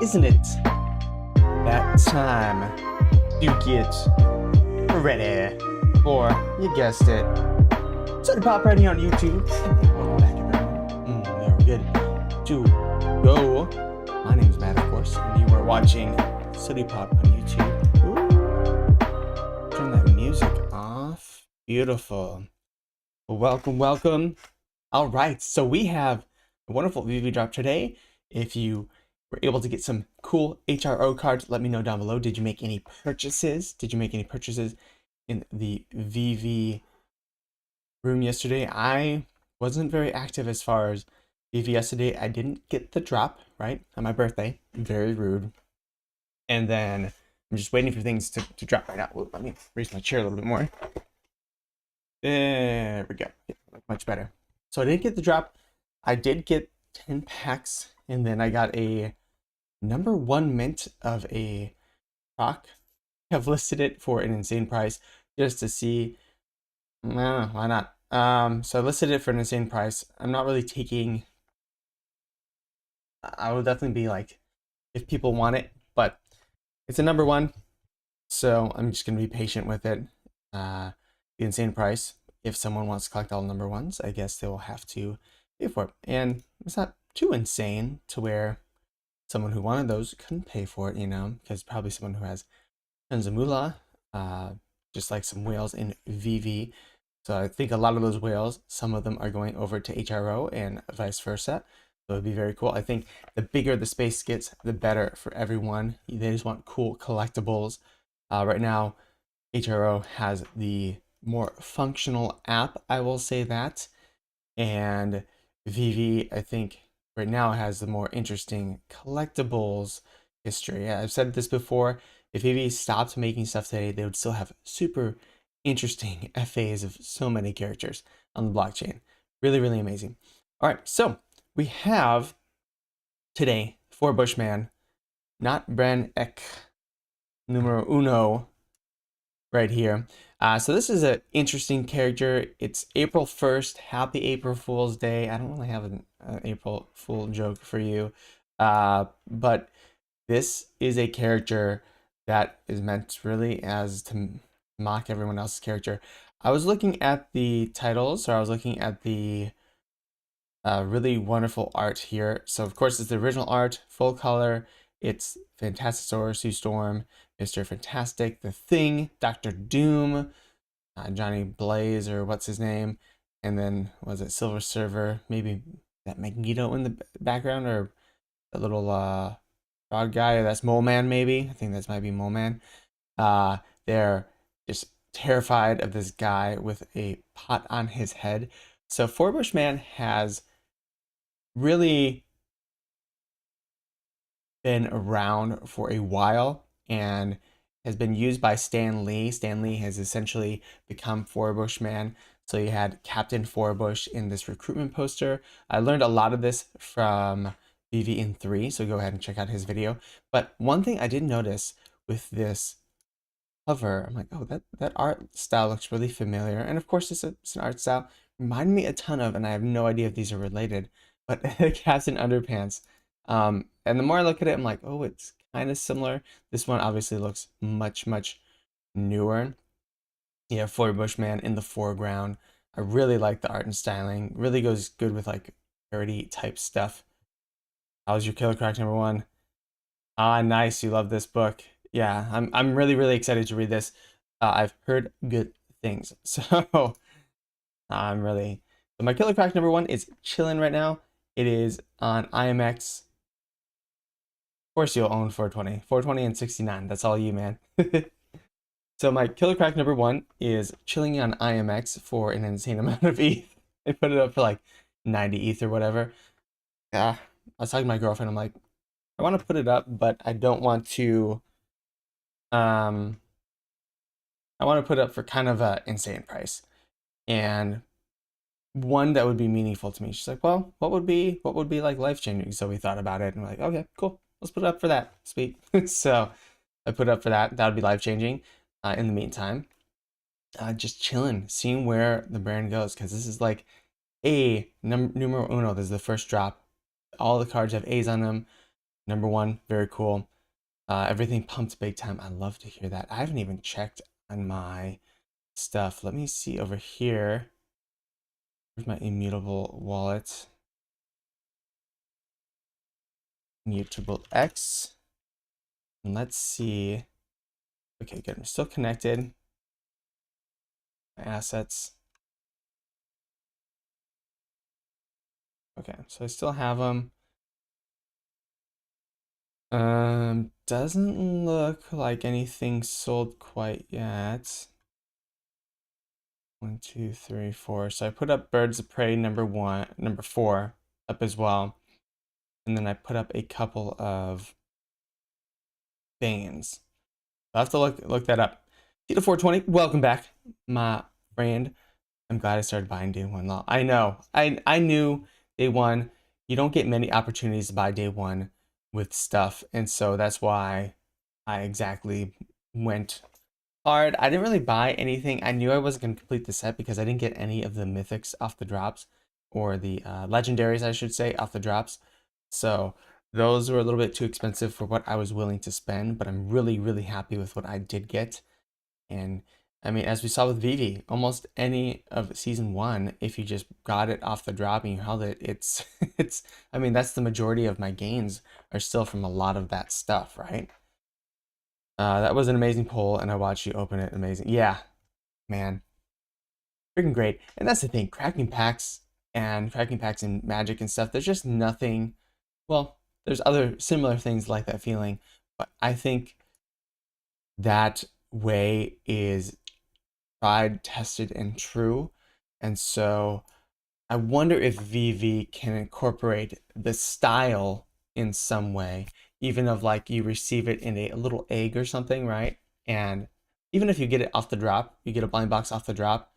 isn't it that time to get ready for, you guessed it, Sodi Pop right here on YouTube. Welcome back, everyone. There, we're good to go. My name's Matt, of course, and you are watching Sodi Pop on YouTube. Ooh. Turn that music off. Beautiful. Welcome, welcome. All right, so we have a wonderful VeVe drop today. If you were able to get some cool HRO cards, let me know down below. Did you make any purchases? Did you make any purchases in the VeVe room yesterday? I wasn't very active as far as VeVe yesterday. I didn't get the drop, right, on my birthday. Very rude. And then I'm just waiting for things to drop right now. Well, let me raise my chair a little bit more. There we go. Much better. So I didn't get the drop. I did get 10 packs, and then I got a #1 mint of a rock. I've listed it for an insane price just to see. Why not? So I listed it for an insane price. I'm not really taking. I will definitely be like, if people want it, but it's a #1, so I'm just gonna be patient with it. The insane price. If someone wants to collect all #1s, I guess they will have to pay for it. And it's not too insane to where someone who wanted those couldn't pay for it, you know, because probably someone who has tons of moolah, just like some whales in VeVe. So I think a lot of those whales, some of them are going over to HRO and vice versa. So it'd be very cool. I think the bigger the space gets, the better for everyone. They just want cool collectibles. Right now, HRO has the more functional app, I will say that, and VeVe, I think right now has the more interesting collectibles history. Yeah, I've said this before. If VeVe stopped making stuff today, they would still have super interesting FAs of so many characters on the blockchain. Really, really amazing. All right, so we have today Forbush Man, Not Brand Echh, numero uno, right here. So this is an interesting character. It's April 1st. Happy April Fool's Day. I don't really have an April Fool joke for you. But this is a character that is meant really as to mock everyone else's character. I was looking at the titles, or I was looking at the really wonderful art here. So of course it's the original art, full color. It's Fantastic Sue Storm, Mr. Fantastic, The Thing, Dr. Doom, Johnny Blaze, or what's his name, and then was it Silver Surfer? Maybe that Magneto in the background, or a little frog guy, or that's Mole Man. Maybe I think that might be Mole Man. They're just terrified of this guy with a pot on his head. So Forbush Man has really been around for a while and has been used by Stan Lee. Stan Lee has essentially become Forbush Man. So you had Captain Forbush in this recruitment poster. I learned a lot of this from VeVe in 3, so go ahead and check out his video. But one thing I did notice with this cover, I'm like, oh, that art style looks really familiar. And of course, it's an art style. Reminded me a ton of, and I have no idea if these are related, but Captain Underpants. And the more I look at it, I'm like, oh, it's kind of similar. This one obviously looks much, much newer. Yeah, Forbush Man in the foreground. I really like the art and styling. Really goes good with like parody type stuff. How's your Killer Crack #1? Ah, nice. You love this book. Yeah, I'm really, really excited to read this. I've heard good things. So I'm really. So my Killer Crack #1 is chilling right now. It is on IMX. Of course you'll own 420 and 69. That's all you, man. So my Killer Crack #1 is chilling on IMX for an insane amount of ETH. I put it up for like 90 ETH or whatever. I was talking to my girlfriend. I'm like, I want to put it up, but I don't want to. I want to put it up for kind of an insane price, and one that would be meaningful to me. She's like, well, what would be like life changing? So we thought about it, and we're like, okay, cool. Let's put it up for that. Sweet. So I put it up for that. That would be life changing. In the meantime, just chilling, seeing where the brand goes, because this is like a numero uno. This is the first drop. All the cards have A's on them. #1, very cool. Everything pumped big time. I love to hear that. I haven't even checked on my stuff. Let me see over here. Where's my immutable wallet? Mutable X. And let's see. Okay, good. I'm still connected. My assets. Okay, so I still have them. Doesn't look like anything sold quite yet. 1, 2, 3, 4. So I put up Birds of Prey number 4 up as well. And then I put up a couple of Banes. I'll have to look that up. Tito420, welcome back, my friend. I'm glad I started buying day one law. I know. I knew day one, you don't get many opportunities to buy day one with stuff. And so that's why I exactly went hard. I didn't really buy anything. I knew I wasn't going to complete the set because I didn't get any of the mythics off the drops, or the legendaries, I should say, off the drops. So those were a little bit too expensive for what I was willing to spend, but I'm really, really happy with what I did get. And I mean, as we saw with VeVe, almost any of season 1, if you just got it off the drop and you held it, it's I mean, that's the majority of my gains are still from a lot of that stuff, right? That was an amazing poll, and I watched you open it. Amazing. Yeah, man. Freaking great. And that's the thing, cracking packs in Magic and stuff, there's just nothing, well, there's other similar things like that feeling, but I think that way is tried, tested, and true. And so I wonder if VeVe can incorporate the style in some way, even of like you receive it in a little egg or something, right? And even if you get it off the drop, you get a blind box off the drop,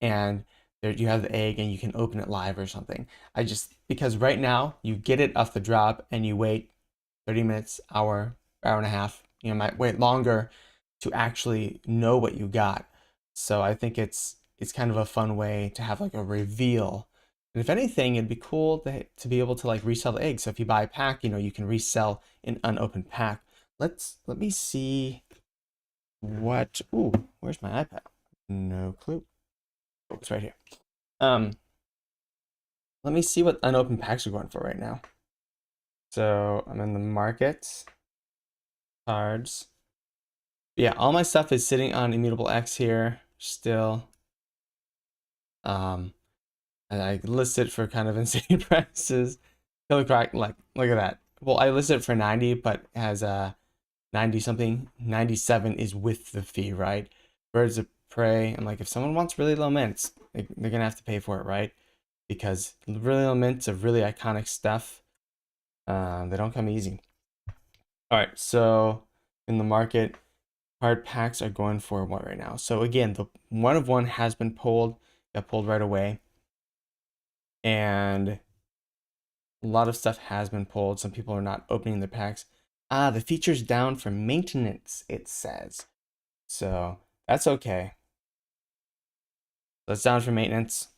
and there you have the egg and you can open it live or something. Because right now you get it off the drop and you wait 30 minutes, hour and a half, you might wait longer to actually know what you got. So I think it's kind of a fun way to have like a reveal. And if anything, it'd be cool to be able to like resell the egg. So if you buy a pack, you can resell an unopened pack. Let me see what, ooh, where's my iPad? No clue. Oh, it's right here. Let me see what unopened packs are going for right now. So I'm in the market, cards. Yeah, all my stuff is sitting on Immutable X here still. And I listed for kind of insane prices. Killer Crack, like, look at that. Well, I listed it for 90, but it has a 90 something. 97 is with the fee, right? Birds of Prey. I'm like, if someone wants really low mints, they're gonna have to pay for it, right? Because really low mints of really iconic stuff, they don't come easy. All right, so in the market, card packs are going for what right now? So again, the 1 of 1 has been pulled, got pulled right away. And a lot of stuff has been pulled. Some people are not opening their packs. The feature's down for maintenance, it says. So that's okay. That's down for maintenance.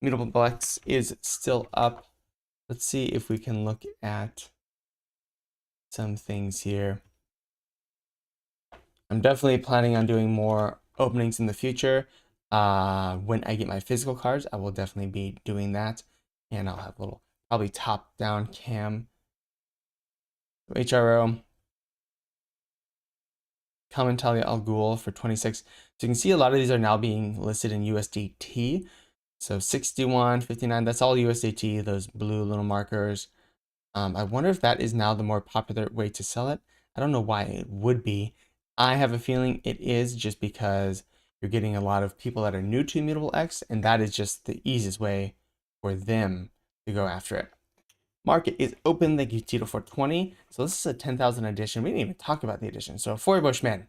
Mutable X is still up. Let's see if we can look at some things here. I'm definitely planning on doing more openings in the future. When I get my physical cards, I will definitely be doing that. And I'll have a little, probably top-down cam. HRO. Commentalia Al Ghul for 26. So you can see a lot of these are now being listed in USDT. So 61, 59, that's all USDT, those blue little markers. I wonder if that is now the more popular way to sell it. I don't know why it would be. I have a feeling it is, just because you're getting a lot of people that are new to Immutable X, and that is just the easiest way for them to go after it. Market is open. Thank you, Tito420. So this is a 10,000 edition. We didn't even talk about the edition. So Forbush Man,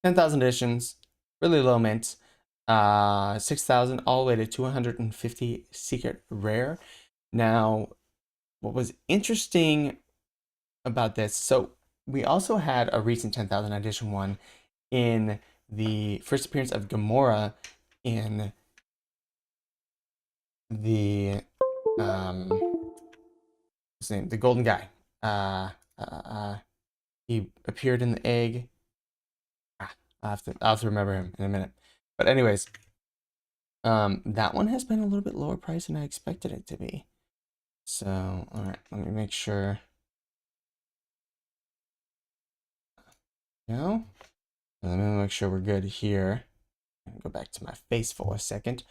10,000 editions, really low mint. 6,000 all the way to 250 secret rare. Now, what was interesting about this, so we also had a recent 10,000 edition one in the first appearance of Gamora in the what's his name? The Golden Guy. he appeared in the egg. I'll have to remember him in a minute. But anyways, that one has been a little bit lower price than I expected it to be. So, all right, let me make sure. No, let me make sure we're good here. Go back to my face for a second.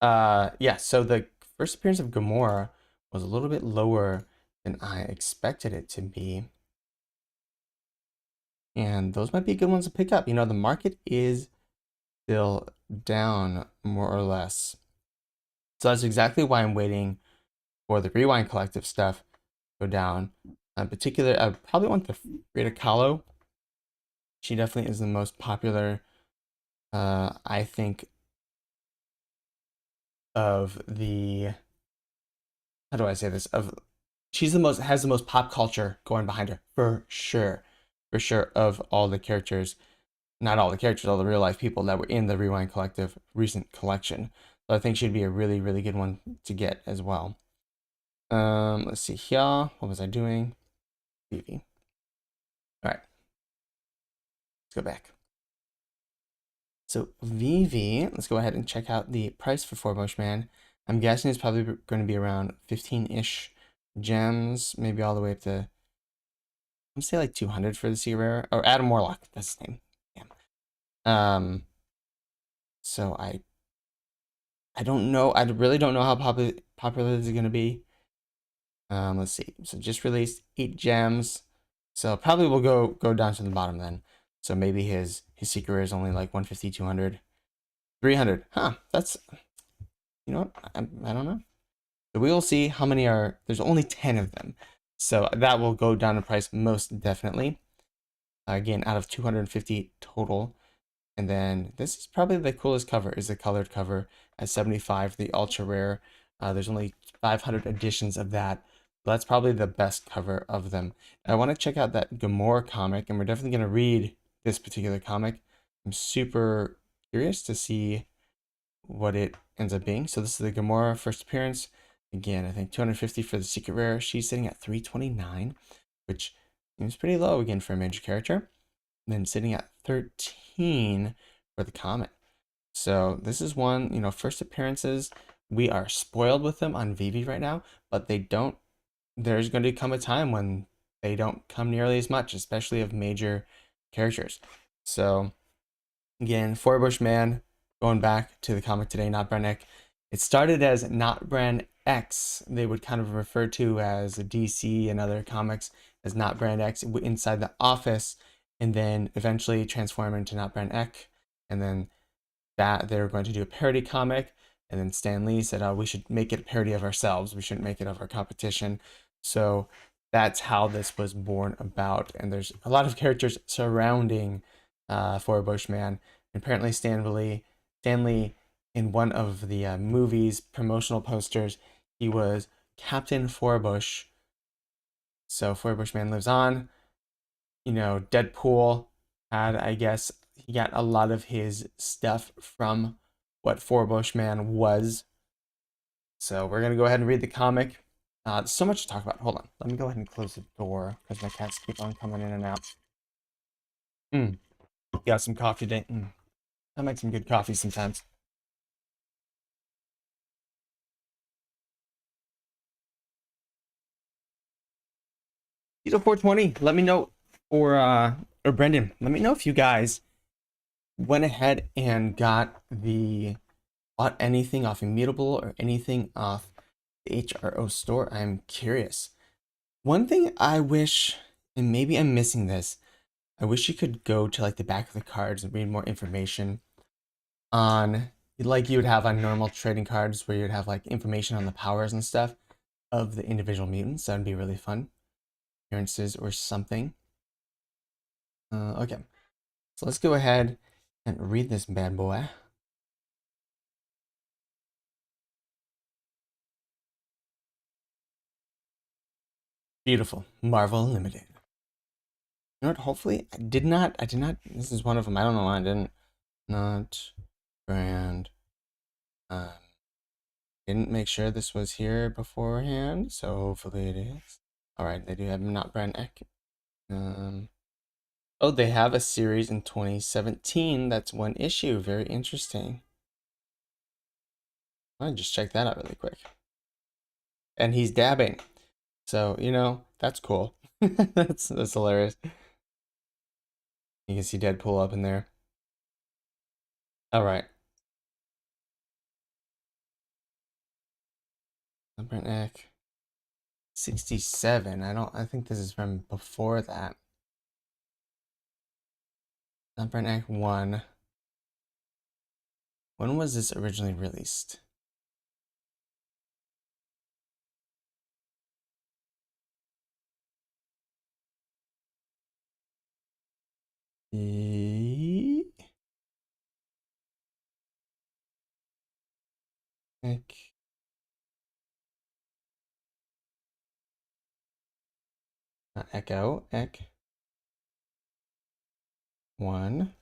Yeah, so the first appearance of Gamora was a little bit lower than I expected it to be. And those might be good ones to pick up. You know, the market is still down more or less. So that's exactly why I'm waiting for the Rewind Collective stuff to go down. In particular, I probably want the Frida Kahlo. She definitely is the most popular, I think, of the, how do I say this? She's the most, has the most pop culture going behind her, for sure. For sure, of all the characters. Not all the characters, all the real life people that were in the Rewind Collective recent collection. So I think she'd be a really, really good one to get as well. Let's see here. What was I doing? VeVe. All right. Let's go back. So VeVe, let's go ahead and check out the price for Forbush Man. I'm guessing it's probably going to be around 15-ish gems, maybe all the way up to, I'm gonna say like 200 for the Sea Rare, or Adam Warlock, that's his name. Yeah. So I don't know. I really don't know how popular this is going to be. Let's see. So just released 8 gems. So probably will go down to the bottom then. So maybe his secret is only like 150, 200, 300. Huh. That's, you know what? I don't know. So we will see how many are. There's only 10 of them. So that will go down in price most definitely. Again, out of 250 total. And then this is probably the coolest cover, is the colored cover at 75, the ultra rare. There's only 500 editions of that. But that's probably the best cover of them. I want to check out that Gamora comic, and we're definitely going to read this particular comic. I'm super curious to see what it ends up being. So this is the Gamora first appearance. Again, I think 250 for the secret rare. She's sitting at 329, which seems pretty low again for a major character. And then sitting at 13 for the comic. So this is one, you know, first appearances. We are spoiled with them on VeVe right now, but they don't, there's going to come a time when they don't come nearly as much, especially of major characters. So again, Forbush Man, going back to the comic today, Not Brand Echh. It started as Not Brand Echh. They would kind of refer to as DC and other comics as Not Brand Echh inside the office, and then eventually transform into Not Brand Echh. And then that they were going to do a parody comic, and then Stan Lee said, "Oh, we should make it a parody of ourselves. We shouldn't make it of our competition." So that's how this was born about. And there's a lot of characters surrounding Forbush Man. Apparently, Stan Lee, in one of the movie's promotional posters, he was Captain Forbush. So Forbush Man lives on. You know, Deadpool had, I guess, he got a lot of his stuff from what Forbush Man was. So we're gonna go ahead and read the comic. There's so much to talk about. Hold on, let me go ahead and close the door because my cats keep on coming in and out. Got some coffee today. I make some good coffee sometimes. Tito 420, let me know, or Brendan, let me know if you guys went ahead and bought anything off Immutable or anything off the HRO store. I'm curious. One thing I wish, and maybe I'm missing this, I wish you could go to like the back of the cards and read more information on, like you would have on normal trading cards where you'd have like information on the powers and stuff of the individual mutants. That would be really fun. Appearances or something. Okay, so let's go ahead and read this bad boy. Beautiful. Marvel Limited. You know what? Hopefully, I did not. This is one of them. I don't know why I didn't. Not brand. Didn't make sure this was here beforehand, so hopefully it is. All right, they do have Not Brand Echh. Oh, they have a series in 2017. That's one issue. Very interesting. I'll just check that out really quick. And he's dabbing. So, you know, that's cool. That's hilarious. You can see Deadpool up in there. All right. Not Brand Echh. 67. I think this is from before that. Not Brand Echh 1. When was this originally released? Echh. Not Echo. Echh. 1.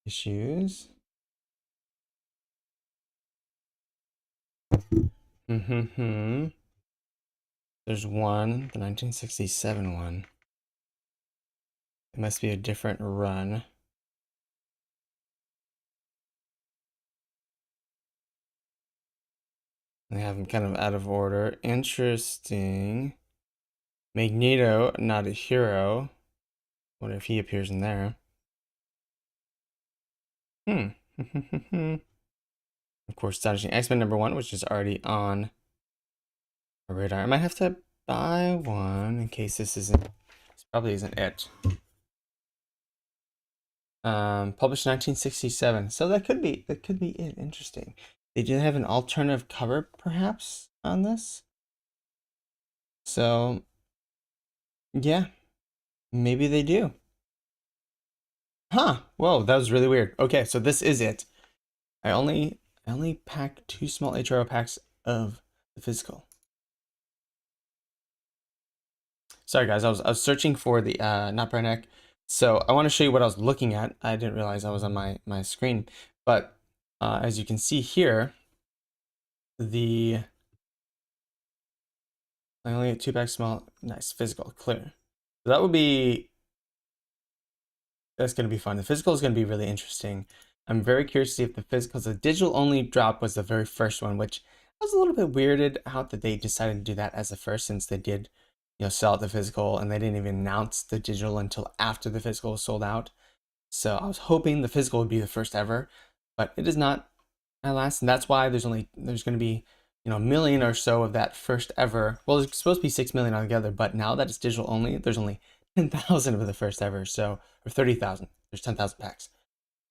Issues. There's one, the 1967 one. It must be a different run. They have them kind of out of order. Interesting. Magneto, not a hero. Wonder if he appears in there. Of course, Astonishing X-Men #1, which is already on our radar. I might have to buy one in case this probably isn't it. Published 1967. So that could be it. Interesting. They did have an alternative cover, perhaps, on this. So, yeah, maybe they do. Huh. Whoa, that was really weird. Okay, so this is it. I only packed 2 small HRO packs of the physical. Sorry guys, I was searching for the Not Brand Echh. So I want to show you what I was looking at. I didn't realize I was on my screen, but as you can see here, I only get 2 packs small. Nice, physical, clear. So that's gonna be fun. The physical is gonna be really interesting. I'm very curious to see if the physical, the digital only drop was the very first one, which I was a little bit weirded out that they decided to do that as the first, since they did, you know, sell out the physical and they didn't even announce the digital until after the physical was sold out. So I was hoping the physical would be the first ever, but it is not, alas, and that's why there's going to be, you know, 1 million or so of that first ever. Well, it's supposed to be 6 million altogether, but now that it's digital only, there's only 10,000 of the first ever. So, or 30,000. There's 10,000 packs.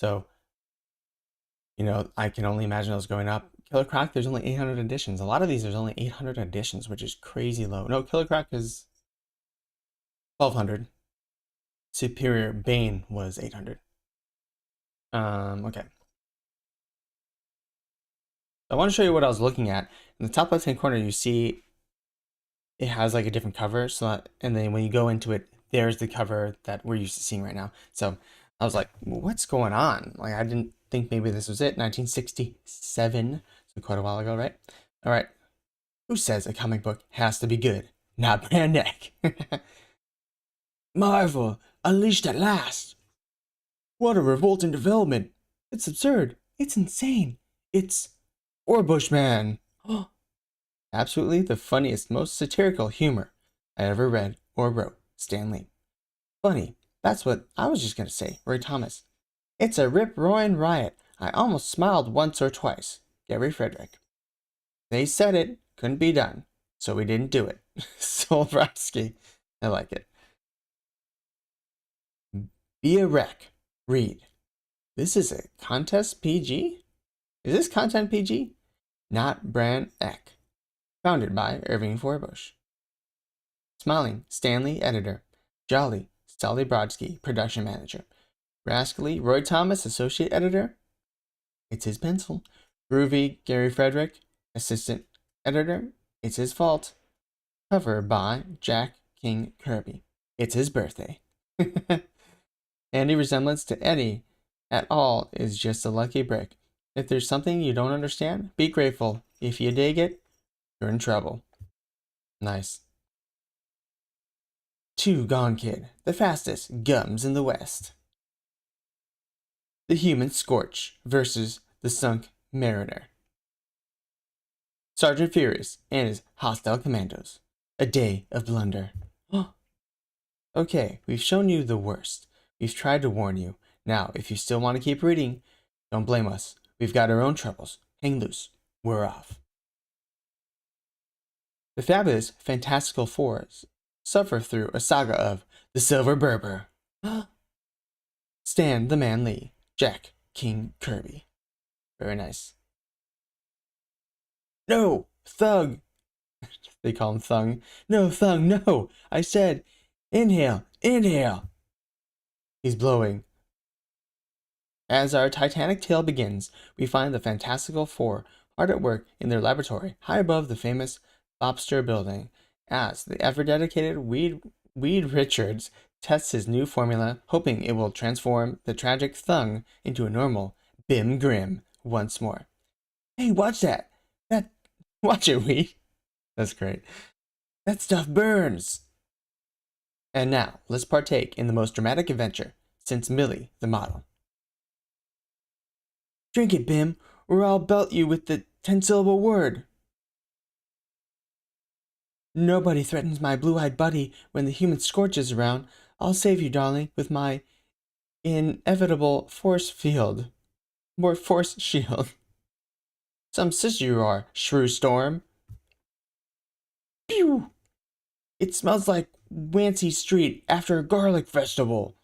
So, you know, I can only imagine those going up. Killer Croc, there's only 800 editions. A lot of these, there's only 800 editions, which is crazy low. No, Killer Croc is 1,200. Superior Bane was 800. Okay. I want to show you what I was looking at. In the top left-hand corner, you see it has like a different cover. So, and then when you go into it, there's the cover that we're used to seeing right now. So I was like, what's going on? Like, I didn't think maybe this was it. 1967, so quite a while ago, right? All right. Who says a comic book has to be good? Not Brand Echh. Marvel, unleashed at last. What a revolting development. It's absurd. It's insane. It's Forbush Man. Absolutely the funniest, most satirical humor I ever read or wrote. Stan Lee. Funny. That's what I was just going to say. Roy Thomas. It's a rip-roaring riot. I almost smiled once or twice. Gary Frederick. They said it couldn't be done, so we didn't do it. Solbrowski. I like it. Be a wreck. Read. This is a contest PG? Is this content PG? Not Brand Echh. Founded by Irving Forbush. Smiling, Stanley, editor. Jolly, Sally Brodsky, production manager. Rascally, Roy Thomas, associate editor. It's his pencil. Groovy, Gary Frederick, assistant editor. It's his fault. Cover by Jack King Kirby. It's his birthday. Any resemblance to Eddie at all is just a lucky break. If there's something you don't understand, be grateful. If you dig it, you're in trouble. Nice. 2 Gone Kid, the fastest gums in the West. The Human Scorch versus the Sunk Mariner. Sergeant Furious and his hostile commandos. A day of blunder. Okay, we've shown you the worst. We've tried to warn you. Now, if you still want to keep reading, don't blame us. We've got our own troubles. Hang loose. We're off. The fabulous Fantastical Fours suffer through a saga of the Silver Berber. Stan the Man Lee. Jack King Kirby. Very nice. No, Thug. They call him Thung. No, Thung, no. I said, inhale, inhale. He's blowing. As our titanic tale begins, we find the Fantastical Four hard at work in their laboratory, high above the famous Lobster Building, as the ever-dedicated Weed Richards tests his new formula, hoping it will transform the tragic Thung into a normal Bim Grim once more. Hey, watch that! Watch it, Weed! That's great. That stuff burns! And now, let's partake in the most dramatic adventure since Millie the Model. Drink it, Bim, or I'll belt you with the 10-syllable word. Nobody threatens my blue-eyed buddy when the Human Scorch is around. I'll save you, darling, with my inevitable force shield. Some sister you are, Shrew Storm. Pew! It smells like Wancy Street after a garlic festival.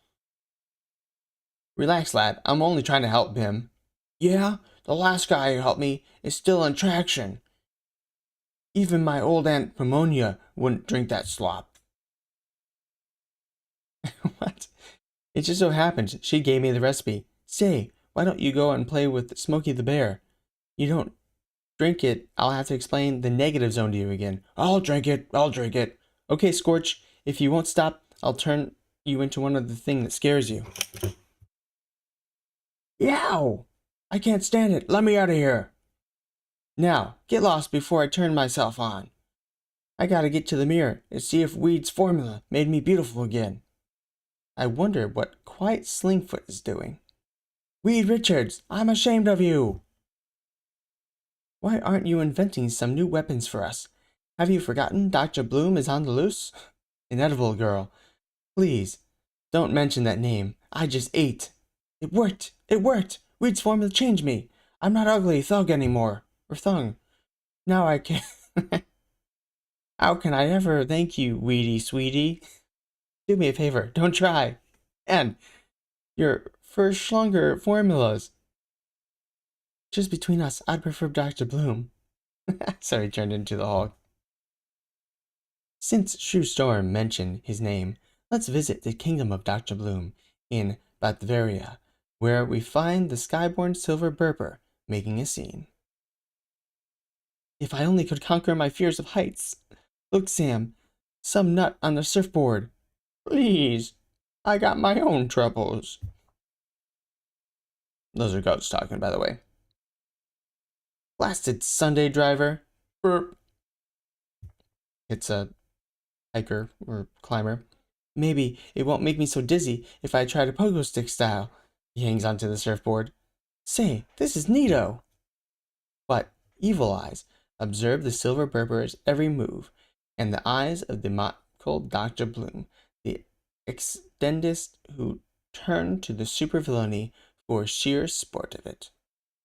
Relax, lad. I'm only trying to help Bim. Yeah, the last guy who helped me is still in traction. Even my old Aunt Pneumonia wouldn't drink that slop. What? It just so happens she gave me the recipe. Say, why don't you go and play with Smokey the Bear? You don't drink it, I'll have to explain the negative zone to you again. I'll drink it. Okay, Scorch, if you won't stop, I'll turn you into one of the thing that scares you. Yow! I can't stand it. Let me out of here. Now, get lost before I turn myself on. I gotta get to the mirror and see if Weed's formula made me beautiful again. I wonder what Quiet Slingfoot is doing. Weed Richards, I'm ashamed of you. Why aren't you inventing some new weapons for us? Have you forgotten Dr. Bloom is on the loose? Inedible girl, please, don't mention that name. I just ate. It worked. Weed's formula changed me. I'm not ugly thug anymore. Or thung. Now I can... How can I ever thank you, Weedy Sweetie? Do me a favor, don't try. And your first Schlunger formulas. Just between us, I'd prefer Dr. Bloom. Sorry, turned into the Hulk. Since Shrew Storm mentioned his name, let's visit the kingdom of Dr. Bloom in Bavaria, where we find the skyborn Silver Berber making a scene. If I only could conquer my fears of heights. Look, Sam, some nut on the surfboard. Please, I got my own troubles. Those are goats talking, by the way. Blasted Sunday driver. Burp. It's a hiker or climber. Maybe it won't make me so dizzy if I try to pogo stick style. He hangs onto the surfboard. Say, this is neato. But Evil Eyes observe the Silver Berber's every move, and the eyes of the monocle Dr. Bloom, the extendist who turn to the supervillainy for sheer sport of it.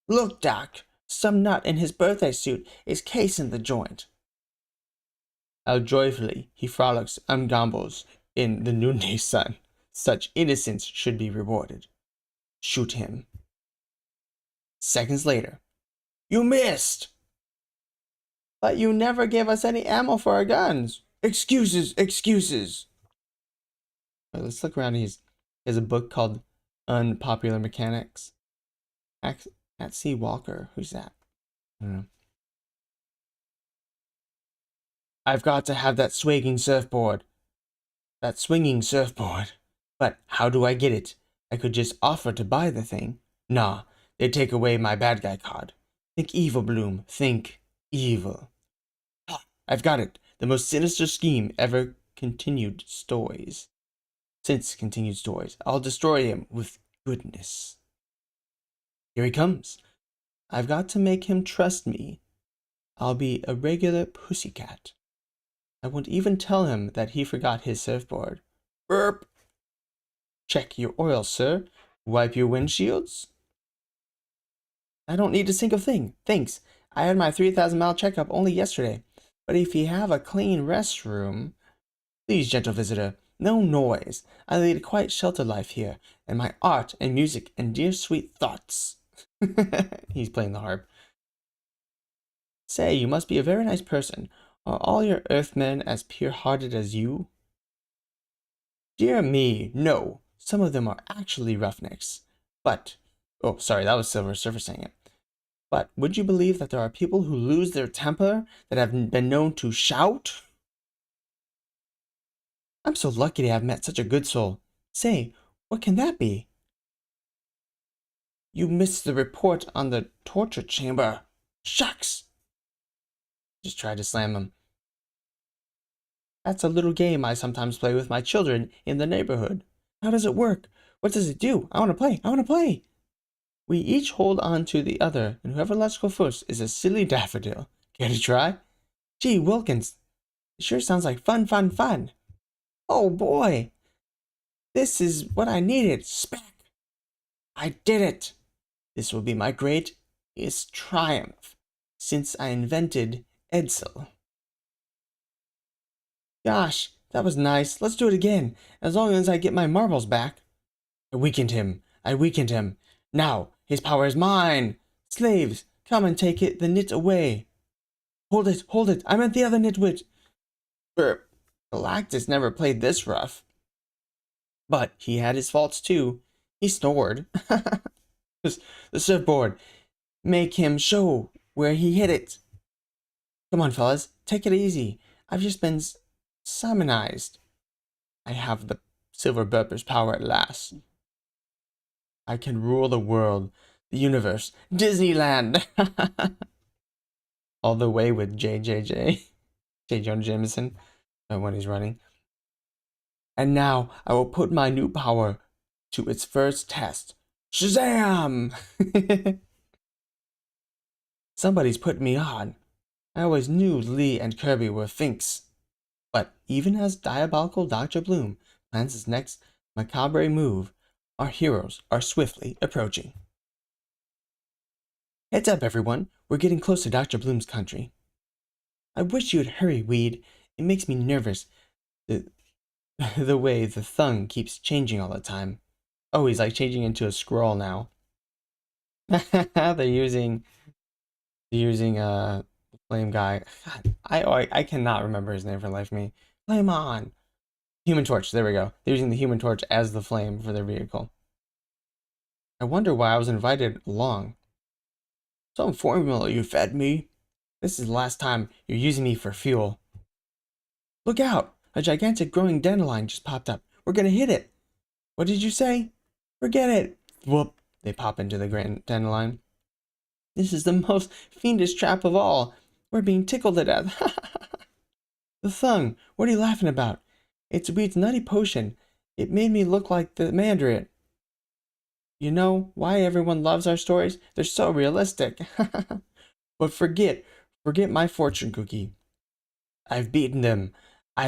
Look, Doc, some nut in his birthday suit is casing the joint. How joyfully he frolics and gambols in the noonday sun. Such innocence should be rewarded. Shoot him. Seconds later. You missed! But you never gave us any ammo for our guns. Excuses. Wait, let's look around. He has a book called Unpopular Mechanics. At C. Walker. Who's that? I don't know. I've got to have that swinging surfboard. But how do I get it? I could just offer to buy the thing. Nah, they'd take away my bad guy card. Think evil, Bloom. Think. Evil. Ha! I've got it. The most sinister scheme ever continued stories. Since continued stories, I'll destroy him with goodness. Here he comes. I've got to make him trust me. I'll be a regular pussycat. I won't even tell him that he forgot his surfboard. Burp! Check your oil, sir. Wipe your windshields. I don't need to think of thing. Thanks. I had my 3,000-mile checkup only yesterday. But if you have a clean restroom... Please, gentle visitor, no noise. I lead a quiet sheltered life here, and my art and music and dear sweet thoughts. He's playing the harp. Say, you must be a very nice person. Are all your earthmen as pure-hearted as you? Dear me, no. Some of them are actually roughnecks. But... Oh, sorry, that was Silver Surfer saying it. But would you believe that there are people who lose their temper that have been known to shout? I'm so lucky to have met such a good soul. Say, what can that be? You missed the report on the torture chamber. Shucks! Just tried to slam him. That's a little game I sometimes play with my children in the neighborhood. How does it work? What does it do? I want to play. I want to play. We each hold on to the other, and whoever lets go first is a silly daffodil. Care to try? Gee, Wilkins, it sure sounds like fun, fun, fun. Oh boy, this is what I needed. Smack! I did it. This will be my greatest triumph since I invented Edsel. Gosh, that was nice. Let's do it again, as long as I get my marbles back. I weakened him. I weakened him. Now, his power is mine. Slaves, come and take it, the knit away. Hold it, hold it. I meant the other nitwit. Burp. Galactus never played this rough. But he had his faults too. He snored. The surfboard. Make him show where he hit it. Come on, fellas. Take it easy. I've just been summonized. I have the Silver Burper's power at last. I can rule the world, the universe, Disneyland. All the way with J. Jonah Jameson, when he's running. And now I will put my new power to its first test. Shazam! Somebody's put me on. I always knew Lee and Kirby were finks. But even as diabolical Dr. Bloom plans his next macabre move, our heroes are swiftly approaching. Heads up, everyone. We're getting close to Dr. Bloom's country. I wish you'd hurry, Weed. It makes me nervous. The way the thung keeps changing all the time. Oh, he's like changing into a scroll now. They're using the flame guy. God, I cannot remember his name for the life of me. Flame on. Human Torch, there we go. They're using the Human Torch as the flame for their vehicle. I wonder why I was invited along. Some formula you fed me. This is the last time you're using me for fuel. Look out! A gigantic growing dandelion just popped up. We're gonna hit it. What did you say? Forget it. Whoop. They pop into the grand dandelion. This is the most fiendish trap of all. We're being tickled to death. The thung. What are you laughing about? It's Weed's nutty potion. It made me look like the Mandarin. You know why everyone loves our stories? They're so realistic. But forget my fortune cookie. I've beaten them. I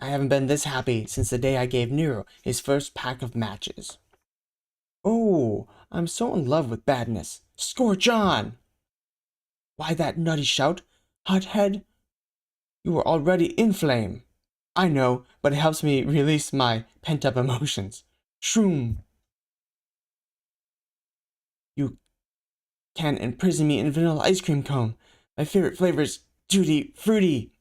haven't been this happy since the day I gave Nero his first pack of matches. Oh, I'm so in love with badness. Scorch on! Why that nutty shout, hothead? You were already in flame. I know, but it helps me release my pent-up emotions. Shroom! You can imprison me in vanilla ice cream cone. My favorite flavor's tutti fruity.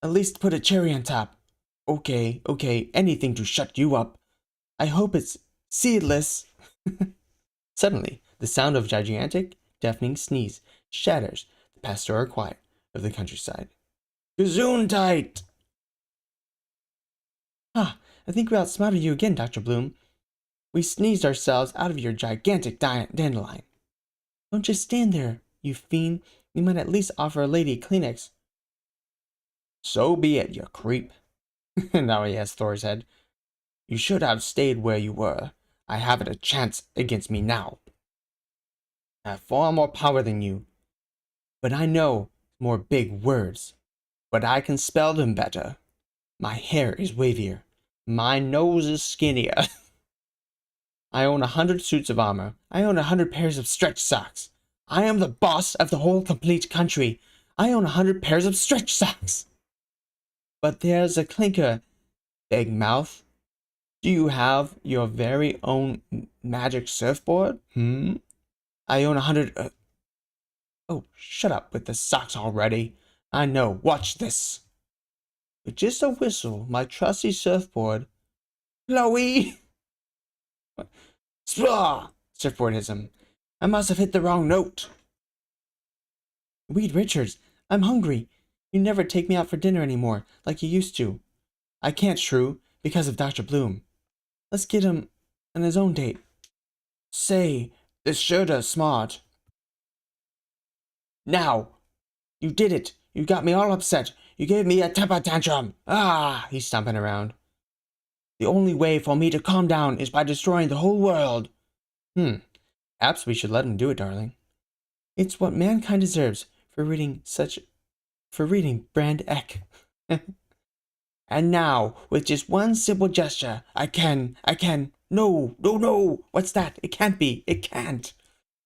At least put a cherry on top. Okay, anything to shut you up. I hope it's seedless. Suddenly, the sound of a gigantic, deafening sneeze shatters the pastoral quiet of the countryside. Gesundheit! Ah, I think we outsmarted you again, Dr. Bloom. We sneezed ourselves out of your gigantic dandelion. Don't just stand there, you fiend. You might at least offer a lady Kleenex. So be it, you creep. Now he has Thor's head. You should have stayed where you were. I haven't a chance against me now. I have far more power than you. But I know more big words. But I can spell them better. My hair is wavier. My nose is skinnier. I own 100 suits of armor. I own 100 pairs of stretch socks. I am the boss of the whole complete country. I own 100 pairs of stretch socks. But there's a clinker, Big Mouth. Do you have your very own magic surfboard? I own 100... Oh, shut up with the socks already. I know. Watch this. With just a whistle, my trusty surfboard... Chloe! Splah! Surfboard hits him. I must have hit the wrong note. Reed Richards, I'm hungry. You never take me out for dinner anymore, like you used to. I can't, Shrew, because of Dr. Bloom. Let's get him on his own date. Say, this sure does smart. Now! You did it! You got me all upset! You gave me a temper tantrum! Ah! He's stomping around. The only way for me to calm down is by destroying the whole world. Perhaps we should let him do it, darling. It's what mankind deserves for reading Brand Echh. And now, with just one simple gesture, I can... No! What's that? It can't be. It can't.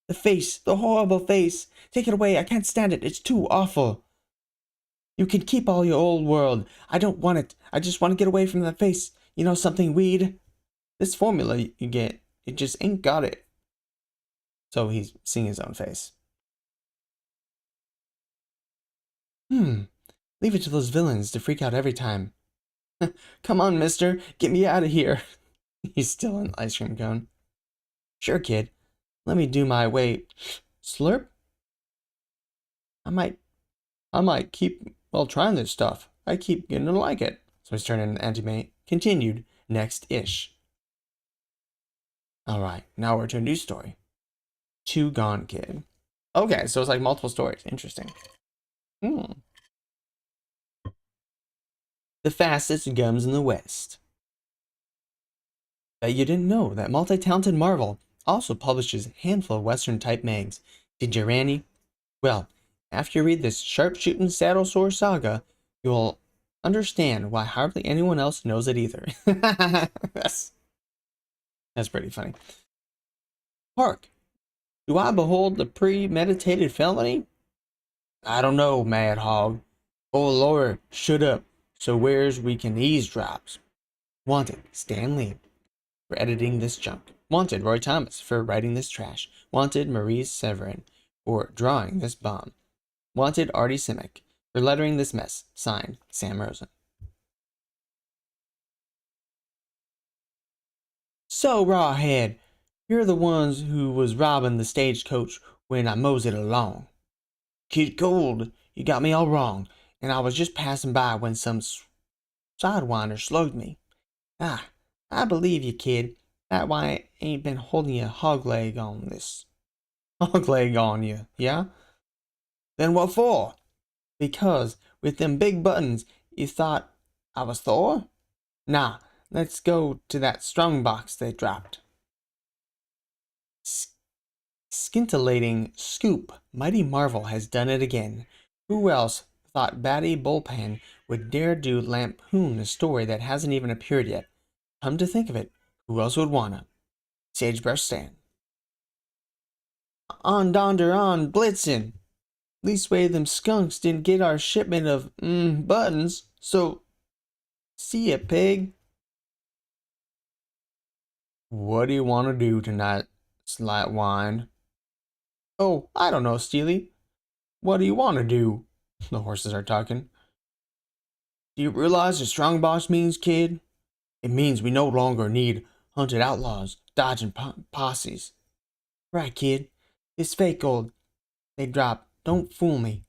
The face, the horrible face. Take it away. I can't stand it. It's too awful. You can keep all your old world. I don't want it. I just want to get away from that face. You know something, Weed? This formula you get, it just ain't got it. So he's seeing his own face. Leave it to those villains to freak out every time. Come on, mister. Get me out of here. He's still an ice cream cone. Sure, kid. Let me do my way. Slurp? I might keep, trying this stuff. I keep getting to like it. So he's turning into anti-mate. Continued. Next-ish. Alright, now we're to a new story. Two Gone Kid. Okay, so it's like multiple stories. Interesting. The fastest gums in the West. Bet you didn't know that multi-talented Marvel also publishes a handful of Western-type mags. Did you, Randy? Well, after you read this sharp-shooting saddle sore saga, you'll understand why hardly anyone else knows it either. That's pretty funny. Hark! Do I behold the premeditated felony? I don't know, Mad Hog. Oh, Lord, shut up. So where's we can eavesdrop? Wanted, Stan Lee, for editing this junk. Wanted, Roy Thomas, for writing this trash. Wanted, Maurice Severin, for drawing this bomb. Wanted, Artie Simic, for lettering this mess. Signed, Sam Rosen. So, Rawhead, you're the ones who was robbing the stagecoach when I moseyed along. Kid Cold, you got me all wrong, and I was just passing by when some sidewinder slugged me. Ah, I believe you, kid. That why I ain't been holding a hog leg on this. Hog leg on you, yeah? Then what for? Because with them big buttons, you thought I was Thor? Nah, let's go to that strongbox they dropped. Scintillating scoop. Mighty Marvel has done it again. Who else thought Batty Bullpen would dare do lampoon a story that hasn't even appeared yet? Come to think of it, who else would wanna? Sagebrush Stan. On Donder on Blitzen. Leastway them skunks didn't get our shipment of buttons, so see ya, pig. What do you want to do tonight, Slightwind? Oh, I don't know, Steely. What do you want to do? The horses are talking. Do you realize what strongbox means, kid? It means we no longer need hunted outlaws dodging posses. Right, kid. This fake gold they drop, don't fool me.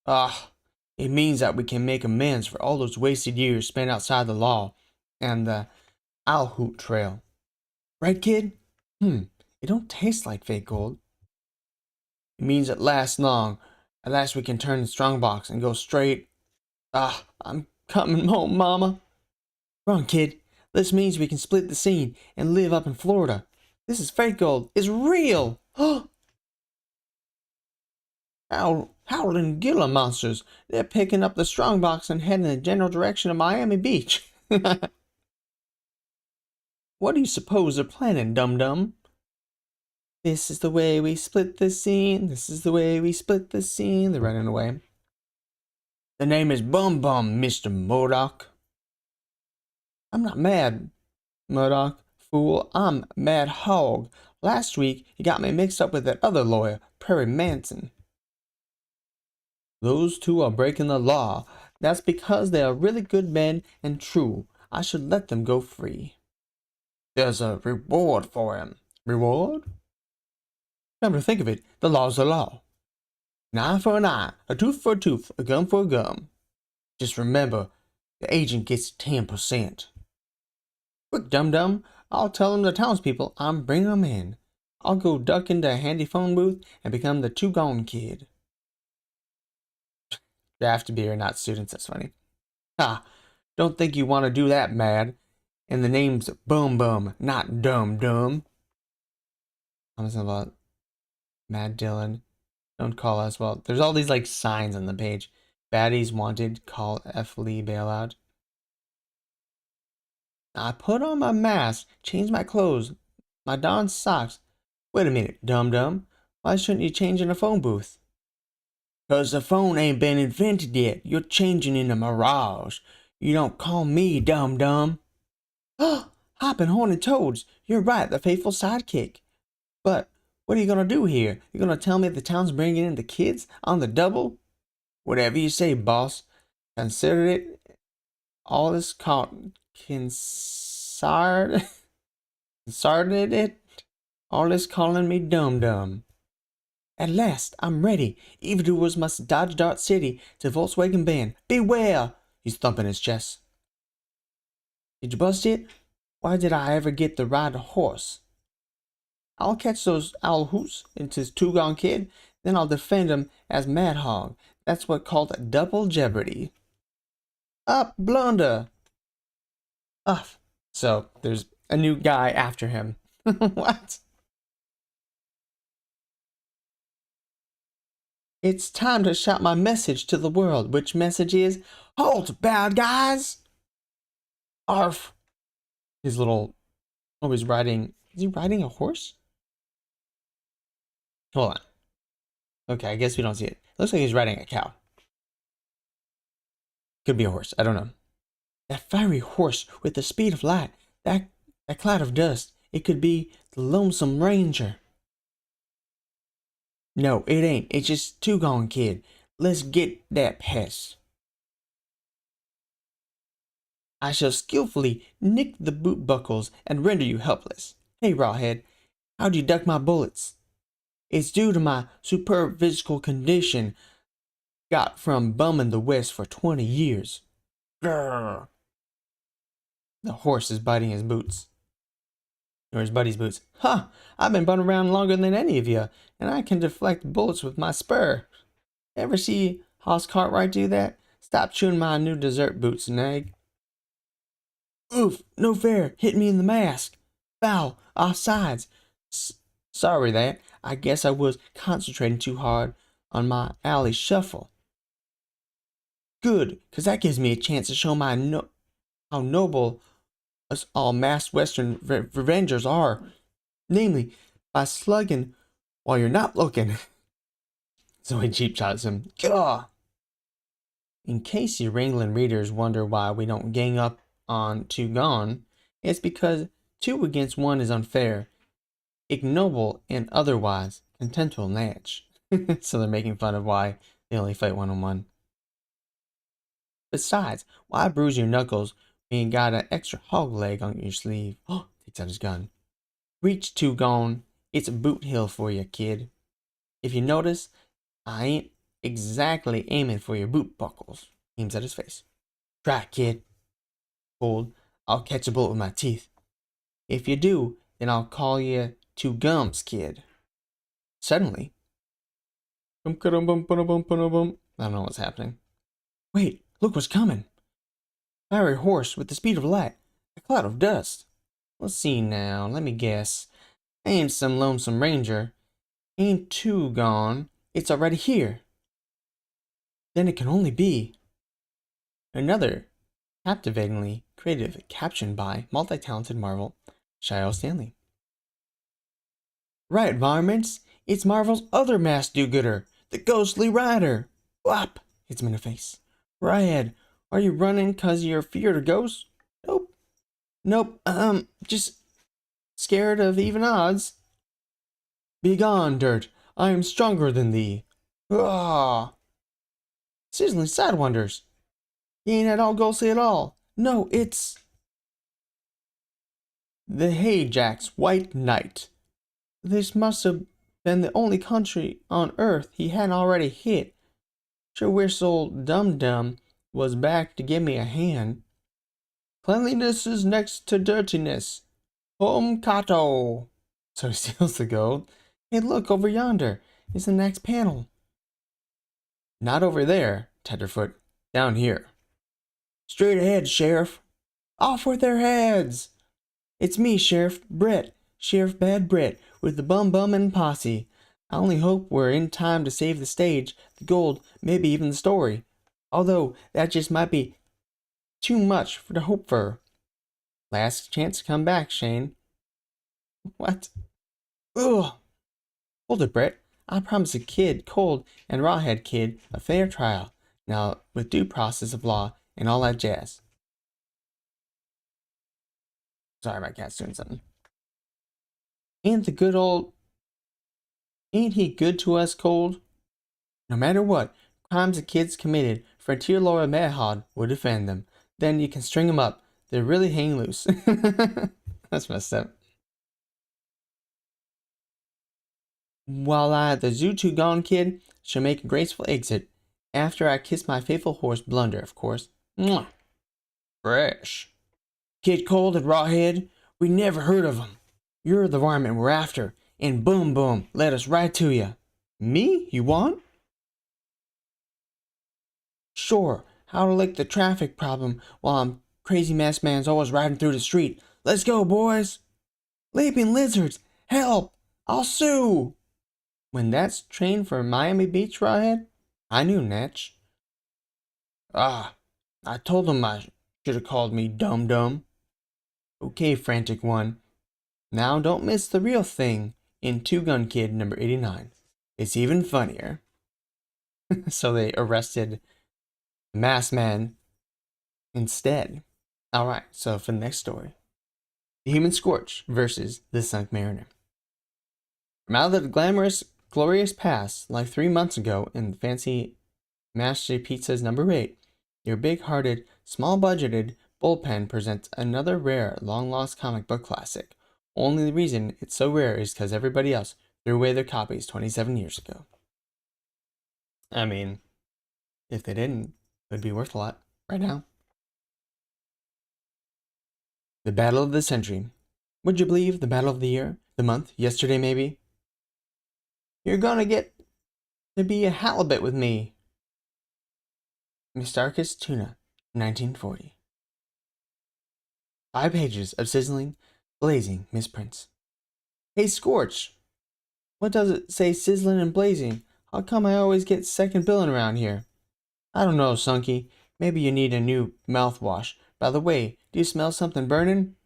It means that we can make amends for all those wasted years spent outside the law and the Owl Hoot Trail. Right, kid? It don't taste like fake gold. It means it lasts long, At last we can turn the strongbox and go straight. Ah, I'm coming home, Mama. Run, kid. This means we can split the scene and live up in Florida. This is fake gold. It's real. Howling Gila monsters. They're picking up the strongbox and heading in the general direction of Miami Beach. What do you suppose they're planning, dum-dum? This is the way we split the scene. This is the way we split the scene. They're running away. The name is Bum Bum, Mr. Modoc. I'm not mad, Modoc. Fool, I'm Mad Hog. Last week, you got me mixed up with that other lawyer, Prairie Manson. Those two are breaking the law. That's because they are really good men and true. I should let them go free. There's a reward for him. Reward? Come to think of it, the law's the law. An eye for an eye, a tooth for a tooth, a gum for a gum. Just remember, the agent gets 10%. Quick, dum-dum, I'll tell them the townspeople I'm bringing them in. I'll go duck into a handy phone booth and become the two-gone kid. Draft beer, not students, that's funny. Ha, don't think you want to do that, Mad. And the name's Bum Bum, not Dum Dum. I'm talking about Mad Dylan. Don't call us. Well, there's all these like signs on the page. Baddies wanted, call F. Lee bailout. I put on my mask, changed my clothes, my darn socks. Wait a minute, dum-dum. Why shouldn't you change in a phone booth? 'Cause the phone ain't been invented yet. You're changing in a mirage. You don't call me dum-dum. Oh, hopping horned toads. You're right, the faithful sidekick. But what are you gonna do here? You gonna tell me the town's bringing in the kids on the double? Whatever you say, boss. Consider it all this consarted it. All this calling me dum-dum. At last, I'm ready. Evildoers must dodge Dart City to Volkswagen Band. Beware! He's thumping his chest. Did you bust it? Why did I ever get to ride a horse? I'll catch those owl hoots into his two-gone kid, then I'll defend him as Mad Hog. That's what called double jeopardy. Up, blunder! Off. So, there's a new guy after him. What? It's time to shout my message to the world, which message is, halt, bad guys! Arf! His little, oh, he's riding, is he riding a horse? Hold on. Okay, I guess we don't see it. Looks like he's riding a cow. Could be a horse, I don't know. That fiery horse with the speed of light, that cloud of dust, it could be the Lonesome Ranger. No, it ain't. It's just two-gone kid. Let's get that pest. I shall skillfully nick the boot buckles and render you helpless. Hey, Rawhead, how'd you duck my bullets? It's due to my superb physical condition got from bumming the West for 20 years. Grrr. The horse is biting his boots. Or his buddy's boots. Ha! I've been bunting around longer than any of you, and I can deflect bullets with my spur. Ever see Hoss Cartwright do that? Stop chewing my new dessert boots, Nag. Oof, no fair, hit me in the mask. Foul, offsides. Sorry that. I guess I was concentrating too hard on my alley shuffle. Good, 'cause that gives me a chance to show my how noble us all masked Western revengers are. Namely, by slugging while you're not looking. So he cheap shots him. Gah! In case you Ringling readers wonder why we don't gang up on Two Gone, it's because 2 against 1 is unfair, ignoble, and otherwise contemptible match. So they're making fun of why they only fight 1-on-1. Besides, why bruise your knuckles when you got an extra hog leg on your sleeve? Oh, takes out his gun. Reach Two Gone. It's a boot hill for you, kid. If you notice, I ain't exactly aiming for your boot buckles. Aims at his face. Try, kid. Hold. I'll catch a bullet with my teeth. If you do, then I'll call you Two Gums, kid. Suddenly, I don't know what's happening. Wait, look what's coming. Fiery horse with the speed of light. A cloud of dust. Let's see now, let me guess. Ain't some lonesome ranger. Ain't too gone. It's already here. Then it can only be another captivatingly creative caption by multi-talented Marvel, Shio Stanley. Right, varmints. It's Marvel's other masked do-gooder, the Ghostly Rider. Whop! Hits him in the face. Rawhead, are you running 'cause you're feared of ghosts? Nope. Nope, just scared of even odds. Begone, dirt. I am stronger than thee. Ah! Sizzling Side Wonders. He ain't at all ghostly at all. No, it's the Hayjack's White Knight. This must have been the only country on Earth he hadn't already hit. Sure wish old Dum-Dum was back to give me a hand. Cleanliness is next to dirtiness. Home Kato. So he steals the gold. Hey, look, over yonder is the next panel. Not over there, Tenderfoot. Down here. Straight ahead, Sheriff. Off with their heads. It's me, Sheriff Brett. Sheriff Bad Brett, with the Bum and Posse. I only hope we're in time to save the stage, the gold, maybe even the story. Although, that just might be too much to hope for. Last chance to come back, Shane. What? Ugh. Hold it, Brett. I promised a kid, Cold, and Rawhead Kid a fair trial. Now, with due process of law and all that jazz. Sorry, my cat's doing something. Ain't he good to us, Cold? No matter what crimes the kids committed, Frontier Lawyer Mahad will defend them. Then you can string them up. They're really hang loose. That's messed up. While the Zoo Gone Kid shall make a graceful exit, after I kiss my faithful horse Blunder, of course. Mwah. Fresh. Kid Cold and Rawhead, we never heard of 'em. You're the varmint we're after, and boom boom, led us right to you. Me? You want? Sure, how to lick the traffic problem while crazy masked man's always riding through the street. Let's go, boys. Leaping lizards, help! I'll sue! When that's trained for Miami Beach, Rawhead? I knew Natch. Ah, I told him I should have called me Dum-Dum. Okay, Frantic One. Now don't miss the real thing in Two Gun Kid number 89. It's even funnier. So they arrested the Masked Man instead. Alright, so for the next story. The Human Scorch versus the Sunk Mariner. From out of the glorious past, like 3 months ago in fancy Master Pizza's number 8, your big-hearted, small-budgeted bullpen presents another rare, long-lost comic book classic. Only the reason it's so rare is because everybody else threw away their copies 27 years ago. I mean, if they didn't, it would be worth a lot right now. The Battle of the Century. Would you believe the Battle of the Year? The month? Yesterday, maybe? You're gonna get to be a halibut with me. Mistarchus Tuna, 1940. 5 pages of sizzling, blazing misprints. Hey, Scorch! What does it say sizzling and blazing? How come I always get second billing around here? I don't know, Sunky. Maybe you need a new mouthwash. By the way, do you smell something burning?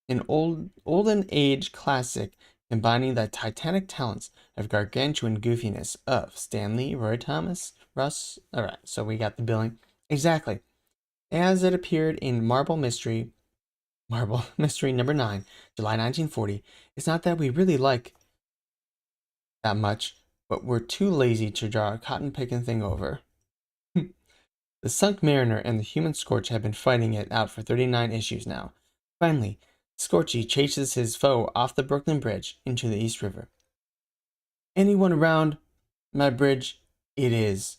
An olden age classic combining the titanic talents of gargantuan goofiness of Stanley, Roy Thomas, Russ. Alright, so we got the billing. Exactly. As it appeared in Marble Mystery number 9, July 1940. It's not that we really like that much, but we're too lazy to draw a cotton-picking thing over. The Sunk Mariner and the Human Scorch have been fighting it out for 39 issues now. Finally, Scorchy chases his foe off the Brooklyn Bridge into the East River. Anyone around my bridge? It is.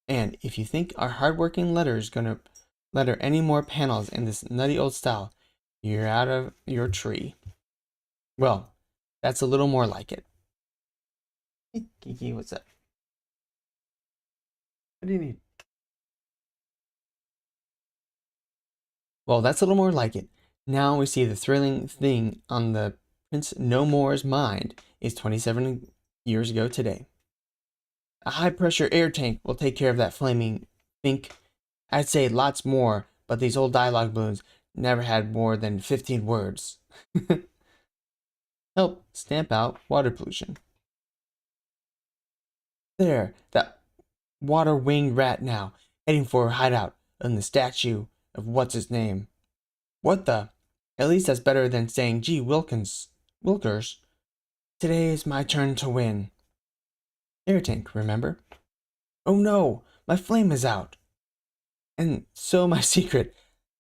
And if you think our hardworking letter is gonna letter any more panels in this nutty old style, you're out of your tree. Well, that's a little more like it. Hey, Kiki, what's up? What do you need? Well, that's a little more like it. Now we see the thrilling thing on the Prince No More's mind is 27 years ago today. A high-pressure air tank will take care of that flaming think. I'd say lots more, but these old dialogue balloons never had more than 15 words. Help stamp out water pollution. There, that water-winged rat now, heading for a hideout in the statue of what's-his-name. What the? At least that's better than saying, gee, Wilkers. Today is my turn to win. Air tank, remember? Oh no, my flame is out. And so my secret.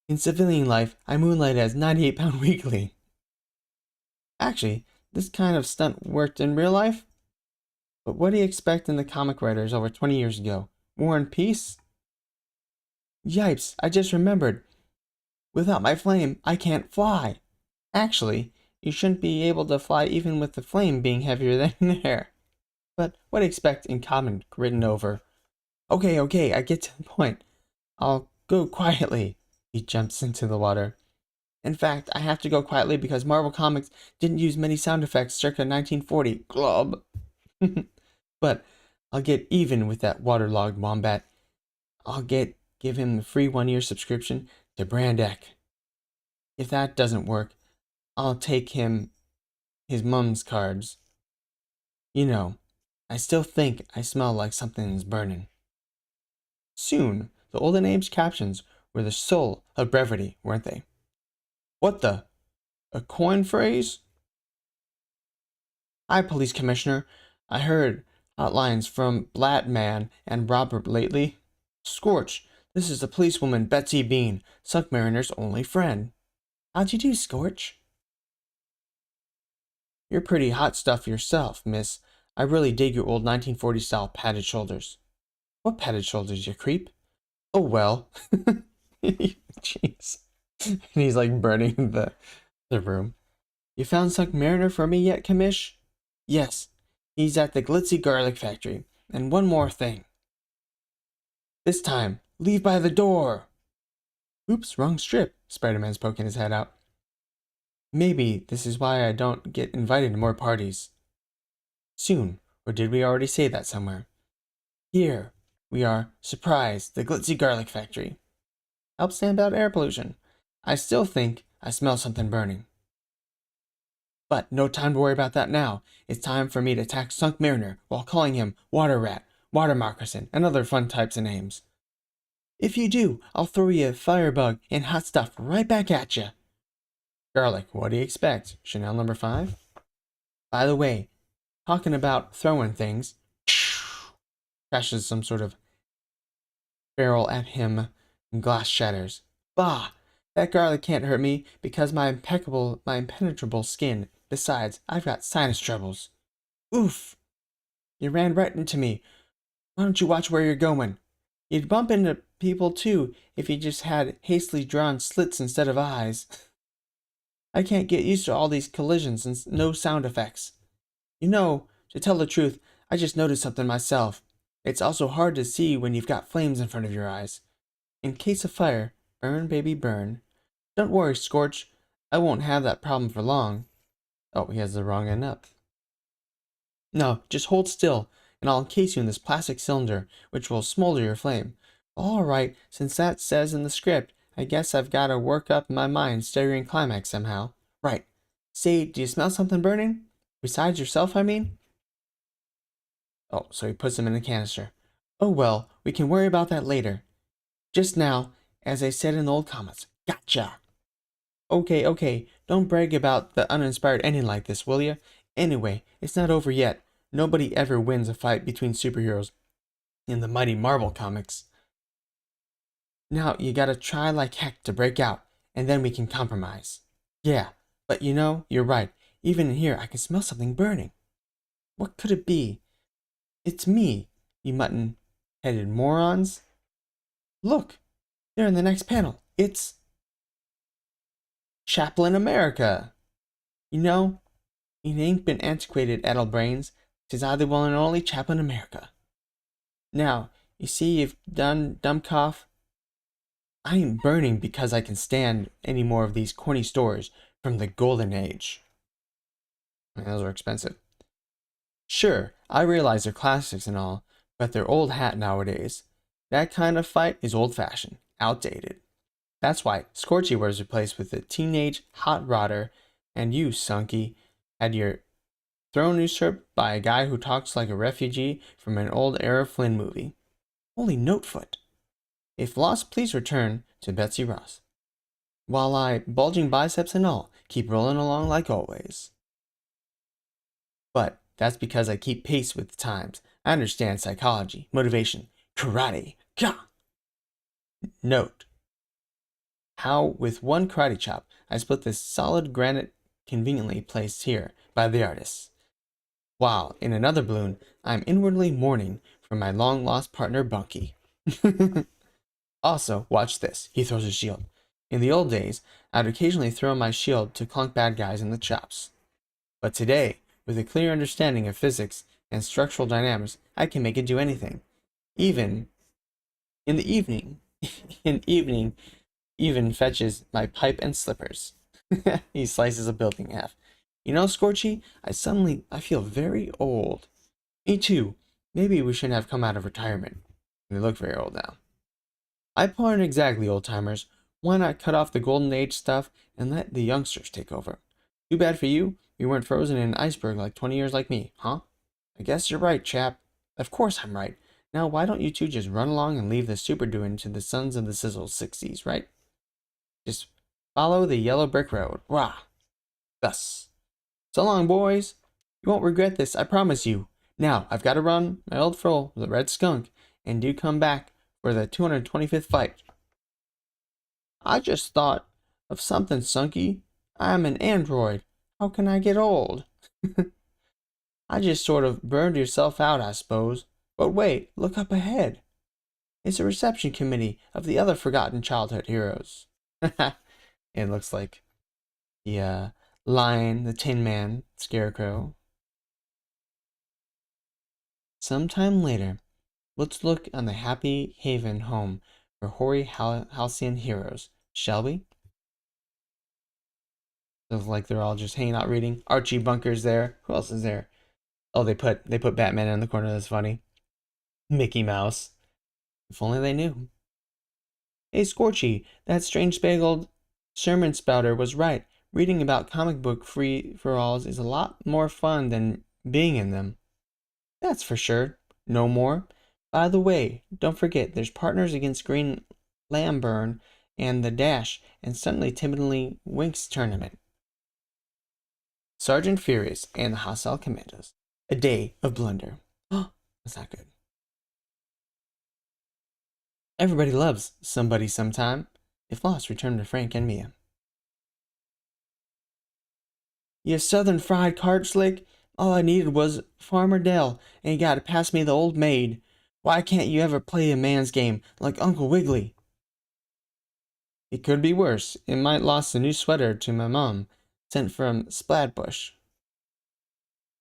In civilian life, I moonlight as 98-pound weekly. Actually, this kind of stunt worked in real life. But what do you expect in the comic writers over 20 years ago? War and peace? Yipes, I just remembered. Without my flame, I can't fly. Actually, you shouldn't be able to fly even with the flame being heavier than air. But what do you expect in common written over? Okay, I get to the point. I'll go quietly. He jumps into the water. In fact, I have to go quietly because Marvel Comics didn't use many sound effects circa 1940. Glob. But I'll get even with that waterlogged wombat. I'll give him a free 1-year subscription to Brand Echh. If that doesn't work, I'll take him his mum's cards. You know, I still think I smell like something's burning. Soon, the olden age captions were the soul of brevity, weren't they? What the? A coin phrase? Hi, Police Commissioner. I heard hotlines from Blatt Man and Robert lately. Scorch, this is the policewoman Betsy Bean, Submariner's only friend. How'd you do, Scorch? You're pretty hot stuff yourself, miss. I really dig your old 1940s-style padded shoulders. What padded shoulders, you creep? Oh, well. Jeez. And he's like burning the room. You found Submariner for me yet, Commish? Yes. He's at the glitzy garlic factory. And one more thing. This time, leave by the door. Oops, wrong strip. Spider-Man's poking his head out. Maybe this is why I don't get invited to more parties. Soon, or did we already say that somewhere? Here, we are. Surprise, the glitzy garlic factory. Help stamp out air pollution. I still think I smell something burning. But no time to worry about that now. It's time for me to attack Submariner while calling him Water Rat, Water Moccasin, and other fun types of names. If you do, I'll throw you a firebug and hot stuff right back at you. Garlic, what do you expect? Chanel number 5? By the way, talking about throwing things, crashes some sort of barrel at him and glass shatters. Bah! That garlic can't hurt me because my impenetrable skin. Besides, I've got sinus troubles. Oof! You ran right into me. Why don't you watch where you're going? You'd bump into people too if you just had hastily drawn slits instead of eyes. I can't get used to all these collisions and no sound effects. You know, to tell the truth, I just noticed something myself. It's also hard to see when you've got flames in front of your eyes. In case of fire, burn baby burn. Don't worry, Scorch. I won't have that problem for long. Oh, he has the wrong end up. No, just hold still, and I'll encase you in this plastic cylinder, which will smolder your flame. All right, since that says in the script, I guess I've got to work up my mind staring climax somehow. Right. Say, do you smell something burning? Besides yourself, I mean? Oh, so he puts him in a canister. Oh well, we can worry about that later. Just now, as I said in the old comments, gotcha! Okay, don't brag about the uninspired ending like this, will ya? Anyway, it's not over yet. Nobody ever wins a fight between superheroes in the mighty Marvel comics. Now, you gotta try like heck to break out, and then we can compromise. Yeah, but you know, you're right. Even in here, I can smell something burning. What could it be? It's me, you mutton-headed morons. Look, there in the next panel. It's Chaplin America. You know, it ain't been antiquated addle brains 'Tis I the one and only chap in America. Now, you see you've done dumb cough. I ain't burning because I can stand any more of these corny stories from the golden age. Those are expensive. Sure, I realize they're classics and all, but they're old hat nowadays. That kind of fight is old-fashioned, outdated. That's why Scorchy was replaced with a teenage hot rodder, and you, Sunky, had your throne usurped by a guy who talks like a refugee from an old Errol Flynn movie. Holy Notefoot! If lost, please return to Betsy Ross. While I, bulging biceps and all, keep rolling along like always. But that's because I keep pace with the times. I understand psychology, motivation, karate. Gah! Note how with one karate chop I split this solid granite conveniently placed here by the artist, while in another balloon I'm inwardly mourning for my long-lost partner Bunky. Also, watch this. He throws his shield. In the old days, I'd occasionally throw my shield to clunk bad guys in the chops. But today, with a clear understanding of physics and structural dynamics, I can make it do anything. Even in the evening, even fetches my pipe and slippers. He slices a building in half. You know, Scorchy, I feel very old. Me too. Maybe we shouldn't have come out of retirement. We look very old now. aren't exactly old-timers. Why not cut off the golden age stuff and let the youngsters take over? Too bad for you, you weren't frozen in an iceberg like 20 years like me, huh? I guess you're right, chap. Of course I'm right. Now why don't you two just run along and leave the super doing to the sons of the sizzle 60s, right? Just follow the yellow brick road. Rah! Thus. So long, boys. You won't regret this, I promise you. Now, I've got to run my old foe, the red skunk, and do come back for the 225th fight. I just thought of something, Sunky. I'm an android. How can I get old? I just sort of burned yourself out, I suppose. But wait, look up ahead. It's a reception committee of the other forgotten childhood heroes. It looks like the Lion, the Tin Man, Scarecrow. Sometime later, let's look on the Happy Haven home for hoary halcyon heroes, shall we? Looks like they're all just hanging out reading. Archie Bunker's there. Who else is there? Oh, they put Batman in the corner. That's funny. Mickey Mouse. If only they knew. Hey, Scorchy, that strange spangled sermon spouter was right. Reading about comic book free-for-alls is a lot more fun than being in them. That's for sure. No more. By the way, don't forget, there's Partners Against Green Lantern and the Dash and suddenly timidly Winks tournament. Sergeant Furious and the Hostile Commandos. A day of blunder. Oh, that's not good. Everybody loves somebody sometime. If lost, return to Frank and Mia. You southern fried card slick? All I needed was Farmer Dell, and you gotta pass me the old maid. Why can't you ever play a man's game like Uncle Wiggily? It could be worse. It might lost a new sweater to my mom, sent from Splatbush.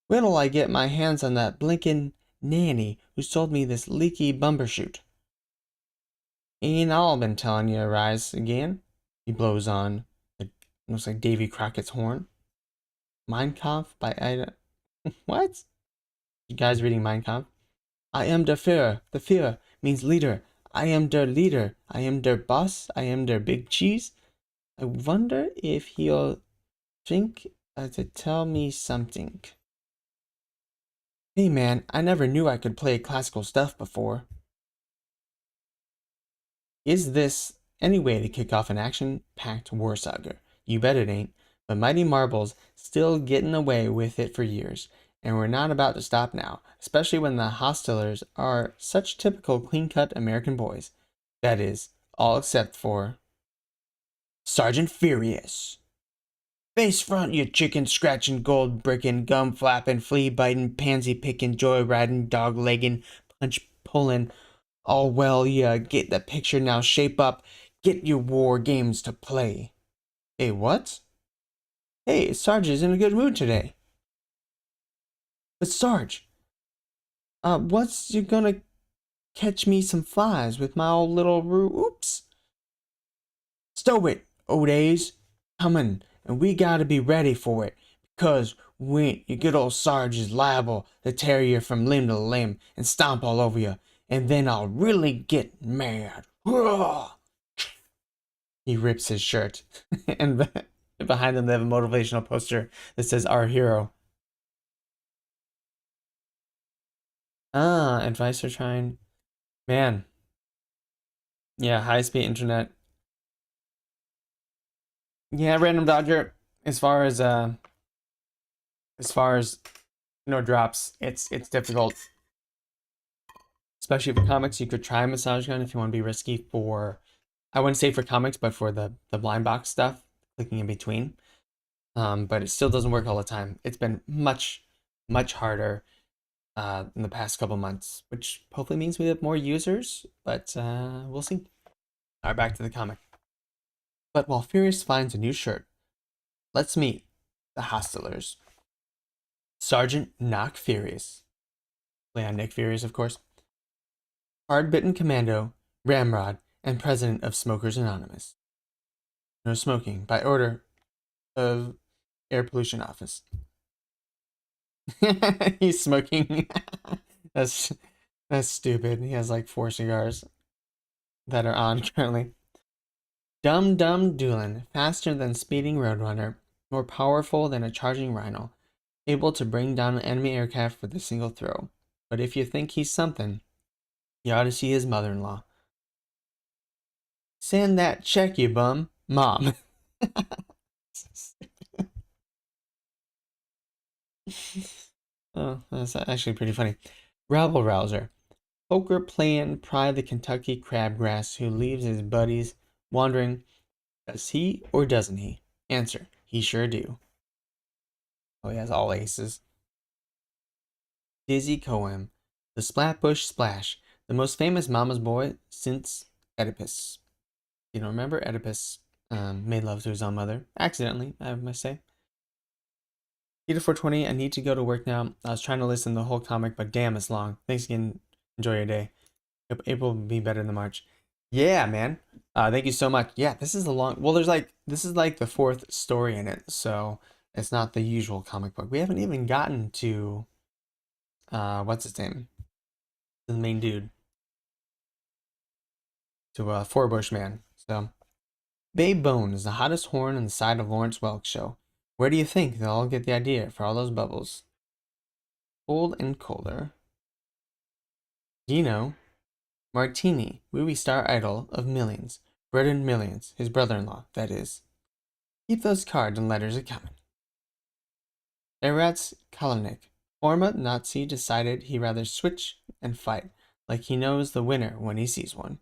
When'll I get my hands on that blinkin' nanny who sold me this leaky bumbershoot? Ain't all been telling you to rise again. He blows on. It looks like Davy Crockett's horn. Mein Kampf by Ida. What? You guys reading Mein Kampf? I am der Führer. The Führer means leader. I am der leader. I am der boss. I am der big cheese. I wonder if he'll think to tell me something. Hey man, I never knew I could play classical stuff before. Is this any way to kick off an action-packed war saga? You bet it ain't. But Mighty Marble's still getting away with it for years, and we're not about to stop now, especially when the hostilers are such typical clean-cut American boys. That is, all except for Sergeant Furious. Face front, you chicken-scratching, gold-bricking, gum-flapping, flea-biting, pansy-picking, joy-riding, dog-legging, punch-pulling. All well, you get the picture, now shape up. Get your war games to play. Hey, what? Hey, Sarge is in a good mood today. But Sarge, What's you gonna catch me some flies with my old little oops? Stow it, old days. Coming, and we gotta be ready for it, because when your good old Sarge is liable to tear you from limb to limb and stomp all over you, and then I'll really get mad. He rips his shirt, and behind him they have a motivational poster that says "Our hero." Advice for trying, man. Yeah, high-speed internet. Yeah, Random Dodger. As far as drops, it's difficult, especially for comics. You could try Massage Gun if you want to be risky for, I wouldn't say for comics, but for the blind box stuff, clicking in between. But it still doesn't work all the time. It's been much harder in the past couple months, which hopefully means we have more users, but we'll see. All right, back to the comic. But while Furious finds a new shirt, let's meet the Hostelers. Sergeant Knock Furious, play on Nick Furious, of course, hard-bitten commando, ramrod, and president of Smokers Anonymous. No smoking by order of Air Pollution Office. He's smoking. that's stupid. He has like 4 cigars that are on currently. Dum Dum Doolin, faster than speeding Roadrunner, more powerful than a charging rhino, able to bring down an enemy aircraft with a single throw. But if you think he's something, you ought to see his mother-in-law. Send that check, you bum. Mom. Oh, that's actually pretty funny. Rabble Rouser. Poker playing Pride the Kentucky Crabgrass who leaves his buddies wondering, does he or doesn't he? Answer, he sure do. Oh, he has all aces. Dizzy Cohen. The Splatbush Splash. The most famous mama's boy since Oedipus. You don't remember? Oedipus made love to his own mother. Accidentally, I must say. Peter 420, I need to go to work now. I was trying to listen to the whole comic, but damn, it's long. Thanks again. Enjoy your day. Hope April will be better than March. Yeah, man. Thank you so much. Yeah, this is a long. Well, this is like the 4th story in it, so it's not the usual comic book. We haven't even gotten to what's his name? The main dude. To Forbush Man. So, Babe Bone is the hottest horn on the side of Lawrence Welk show. Where do you think they'll all get the idea for all those bubbles? Cold and colder. Dino Martini, movie star idol of millions. Bread and millions. His brother-in-law, that is. Keep those cards and letters a-comin'. Eratz Kalanik. Former Nazi decided he'd rather switch and fight, like he knows the winner when he sees one.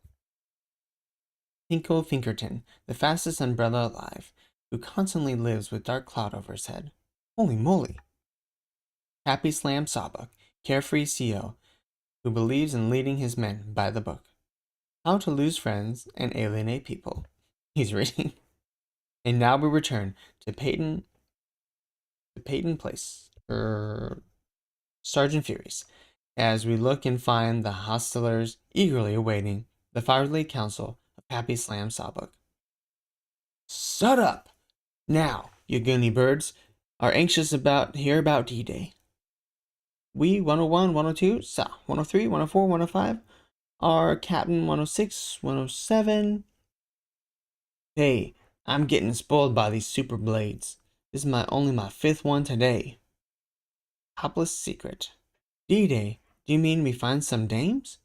Finkel Finkerton, the fastest umbrella alive, who constantly lives with dark cloud over his head. Holy moly! Happy Slam Sawbuck, carefree CEO, who believes in leading his men by the book. How to lose friends and alienate people. He's reading. And now we return to Peyton Place, Sergeant Furious, as we look and find the Hostelers eagerly awaiting the Firely Council of Happy Slam Sawbuck. Shut up! Now, you goony birds, are anxious about hear about D-Day. We 101, 102, 103, 104, 105, are Captain 106, 107. Hey, I'm getting spoiled by these super blades. This is only my 5th one today. Topless secret. D-Day, do you mean we find some dames?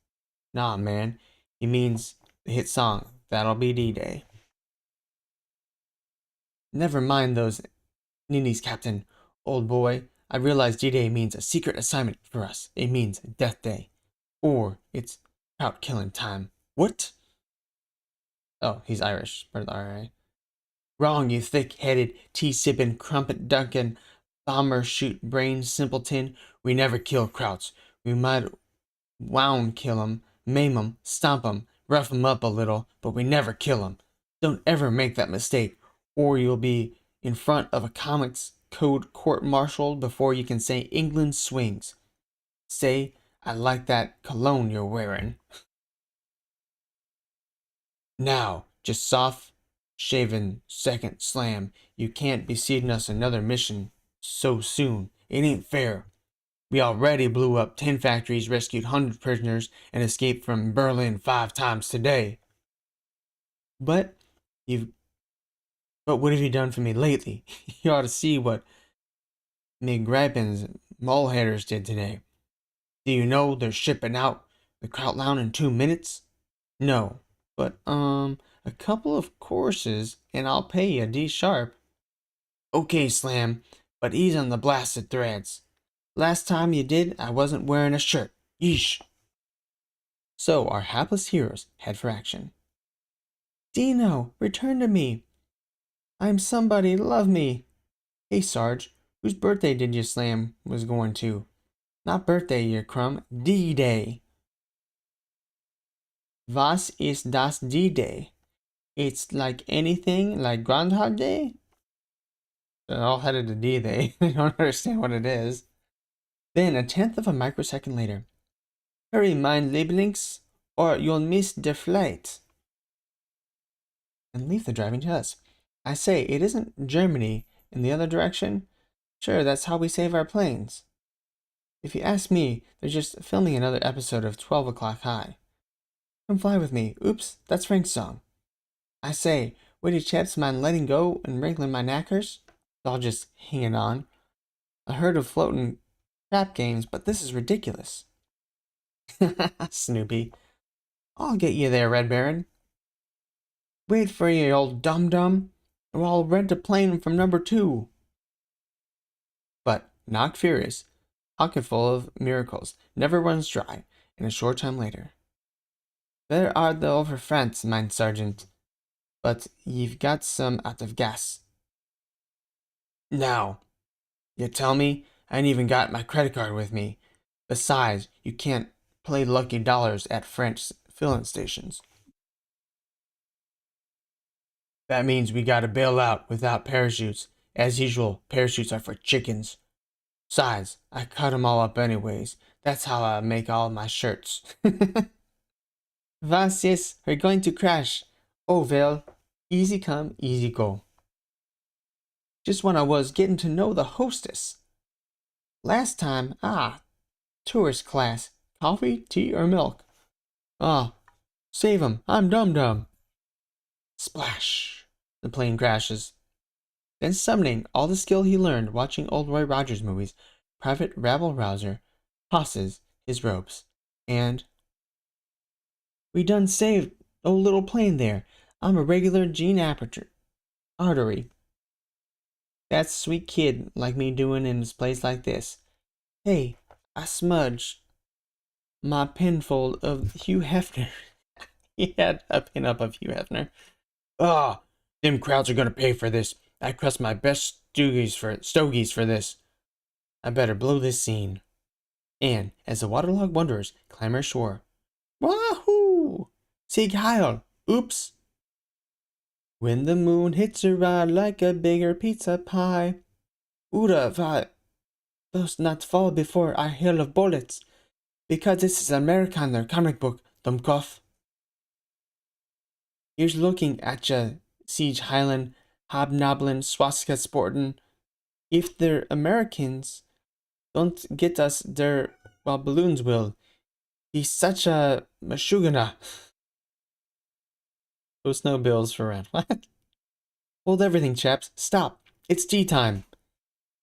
Nah, man, he means the hit song, That'll Be D-Day. Never mind those ninnies, Captain. Old boy, I realize D-Day means a secret assignment for us. It means Death Day. Or it's trout killing time. What? Oh, he's Irish, part of the IRA. Wrong, you thick-headed, tea-sipping, crumpet-dunking, bomber-shoot brain simpleton. We never kill krauts. We might wound kill 'em, maim 'em, stomp 'em, rough 'em up a little, but we never kill 'em. Don't ever make that mistake, or you'll be in front of a comics code court-martial before you can say England swings. Say, I like that cologne you're wearing. Now, just soft shaven second slam. You can't be seeding us another mission so soon. It ain't fair. We already blew up 10 factories, rescued 100 prisoners, and escaped from Berlin 5 times today. But you've but what have you done for me lately? You ought to see what McGrappin's moleheaders did today. Do you know they're shipping out the Krautlaun in 2 minutes? No. But a couple of courses and I'll pay you D sharp. Okay, Slam, but ease on the blasted threads. Last time you did, I wasn't wearing a shirt. Yeesh. So our hapless heroes head for action. Dino, return to me. I'm somebody, love me. Hey, Sarge, whose birthday did you Slam was going to? Not birthday, you crumb. D-Day. Was ist das D-Day? It's like anything like Groundhog Day? They're all headed to D-Day. They don't understand what it is. Then, a tenth of a microsecond later. Hurry, mein Lieblings, or you'll miss the flight. And leave the driving to us. I say, it isn't Germany in the other direction? Sure, that's how we save our planes. If you ask me, they're just filming another episode of 12 O'Clock High. Come fly with me. Oops, that's Frank's song. I say, would you chaps mind letting go and wrinkling my knackers? All just hanging on. I heard of floating crap games, but this is ridiculous. Snoopy. I'll get you there, Red Baron. Wait for you, old dum-dum, or I'll rent a plane from number 2. But, knocked furious, pocket full of miracles, never runs dry, and a short time later. Where are the over France, mein sergeant? But you've got some out of gas. Now, you tell me I ain't even got my credit card with me. Besides, you can't play lucky dollars at French filling stations. That means we gotta bail out without parachutes. As usual, parachutes are for chickens. Besides, I cut 'em all up anyways. That's how I make all my shirts. Was yes, we're going to crash. Oh well, easy come, easy go. Just when I was getting to know the hostess. Last time, tourist class. Coffee, tea, or milk? Save 'em, I'm dum-dum. Splash! The plane crashes. Then summoning all the skill he learned watching old Roy Rogers movies, Private Rabble-Rouser tosses his ropes, and... We done saved old little plane there. I'm a regular Gene Aperture. Artery. That's sweet kid like me doing in a place like this. Hey, I smudged my pinfold of Hugh Hefner. He had a pin-up of Hugh Hefner. Them crowds are gonna pay for this. I crust my best stogies for this. I better blow this scene. And as the waterlogged wanderers clamber ashore, wahoo! Sieg Heil! Oops! When the moon hits her rod like a bigger pizza pie, Ura, those not fall before our hail of bullets, because this is Amerikaner comic book, Dummkopf. Here's looking at ya, Siege Highland, hobnoblin, swastika sportin'. If they're Americans don't get us there, well, balloons will. He's such a mashugana. Those snowbills for rent. What? Hold everything, chaps. Stop. It's tea time.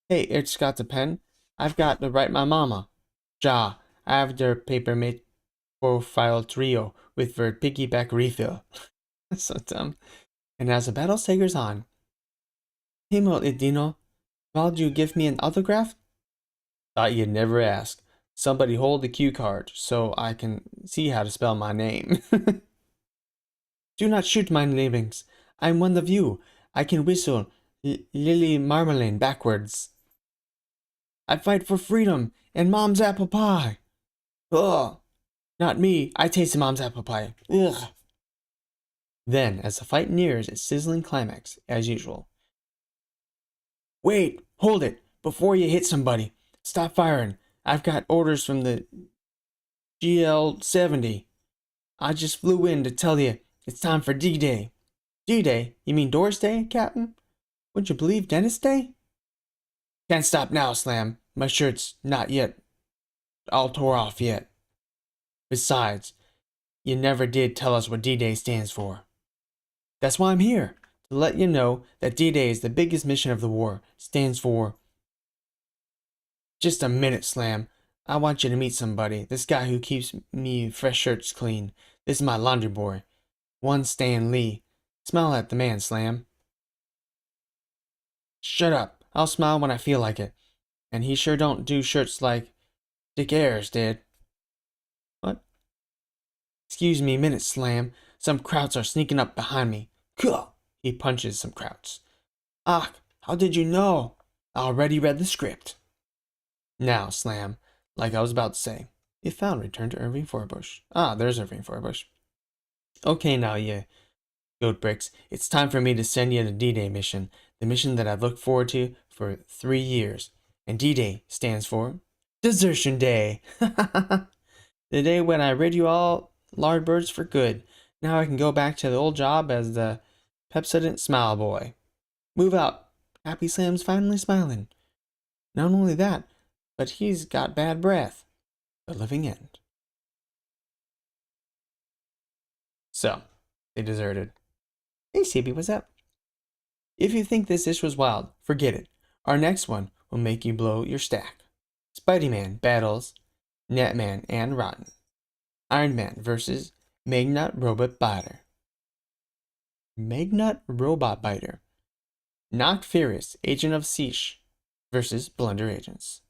Hey, it's got a pen. I've got to write my mama. Ja, I have their paper-mate profile trio with their piggyback refill. So dumb. And as the battle staggers on, Himmel, Dino, will you give me an autograph? Thought you'd never ask. Somebody hold the cue card so I can see how to spell my name. Do not shoot, my neighbors. I'm one of you. I can whistle Lily Marmalade backwards. I fight for freedom and Mom's apple pie. Ugh. Not me. I taste Mom's apple pie. Ugh. Then, as the fight nears its sizzling climax, as usual. Wait, hold it, before you hit somebody. Stop firing. I've got orders from the GL70. I just flew in to tell you it's time for D-Day. D-Day? You mean Doris Day, Captain? Would you believe Dennis Day? Can't stop now, Slam. My shirt's not yet all tore off yet. Besides, you never did tell us what D-Day stands for. That's why I'm here, to let you know that D-Day is the biggest mission of the war. Stands for... Just a minute, Slam. I want you to meet somebody. This guy who keeps me fresh shirts clean. This is my laundry boy. One Stan Lee. Smile at the man, Slam. Shut up. I'll smile when I feel like it. And he sure don't do shirts like Dick Ayers did. What? Excuse me a minute, Slam. Some krauts are sneaking up behind me. Kuh! He punches some krauts. Ah, how did you know? I already read the script. Now, Slam, like I was about to say, if found, return to Irving Forbush. Ah, there's Irving Forbush. Okay, now, you goat bricks, it's time for me to send you the D-Day mission, the mission that I've looked forward to for 3 years. And D-Day stands for Desertion Day. The day when I rid you all lard birds for good. Now I can go back to the old job as the Pepsodent Smile Boy. Move out. Happy Slam's finally smiling. Not only that, but he's got bad breath. The living end. So, they deserted. Hey CB, what's up? If you think this dish was wild, forget it. Our next one will make you blow your stack. Spidey-Man battles Netman and Rotten. Iron Man versus Magnut Robot Biter. Magnut Robot Biter. Not Furious, Agent of Siege versus Blunder Agents.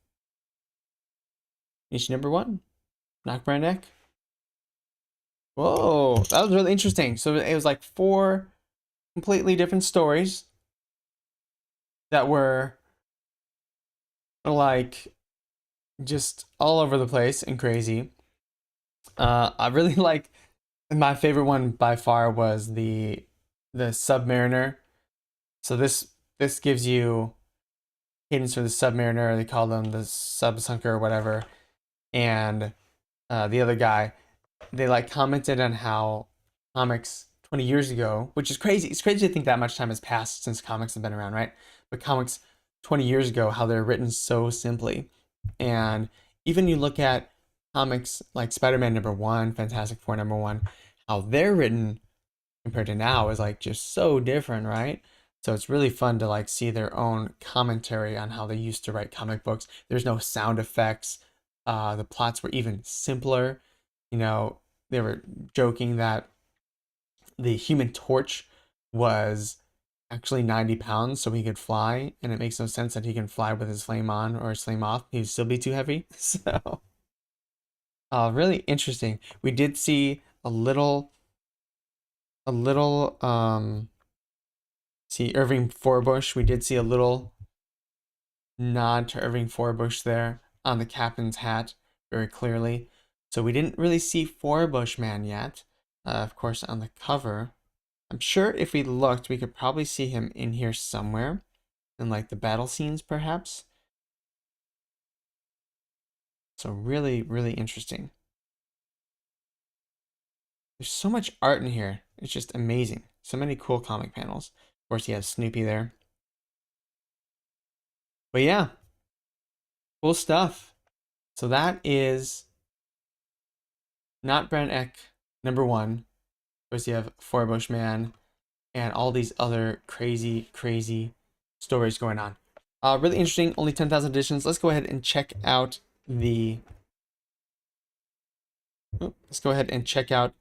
Issue number 1. Not Brand Echh. Whoa, that was really interesting. So it was like 4 completely different stories that were like just all over the place and crazy. I really like, my favorite one by far was the Submariner. So this gives you cadence for the Submariner. They call them the Subsunker or whatever. And the other guy, they like commented on how comics 20 years ago, which is crazy. It's crazy to think that much time has passed since comics have been around, right? But comics 20 years ago, how they're written so simply. And even you look at comics like Spider-Man #1, Fantastic Four #1, how they're written compared to now is like just so different, right? So it's really fun to like see their own commentary on how they used to write comic books. There's no sound effects. The plots were even simpler. You know, they were joking that the Human Torch was actually 90 pounds so he could fly, and it makes no sense that he can fly with his flame on or his flame off. He'd still be too heavy. So really interesting. We did see a little see Irving Forbush. We did see a little nod to Irving Forbush there on the captain's hat very clearly. So we didn't really see Forbush Man yet. Of course, on the cover, I'm sure if we looked, we could probably see him in here somewhere, in like the battle scenes, perhaps. So really, really interesting. There's so much art in here. It's just amazing. So many cool comic panels. Of course, you have Snoopy there. But yeah, cool stuff. So that is Not Brand Echh #1. Of course, you have Forbush Man and all these other crazy, crazy stories going on. Really interesting. Only 10,000 editions. Let's go ahead and check out the. Let's go ahead and check out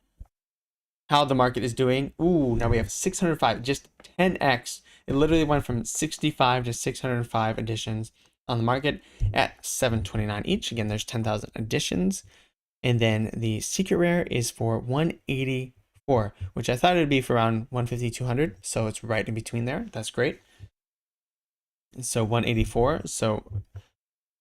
how the market is doing. Ooh, now we have 605, just 10x. It literally went from 65 to 605 editions on the market at $7.29 each. Again, there's 10,000 editions. And then the secret rare is for 184, which I thought it would be for around 150, 200. So it's right in between there. That's great. So 184. So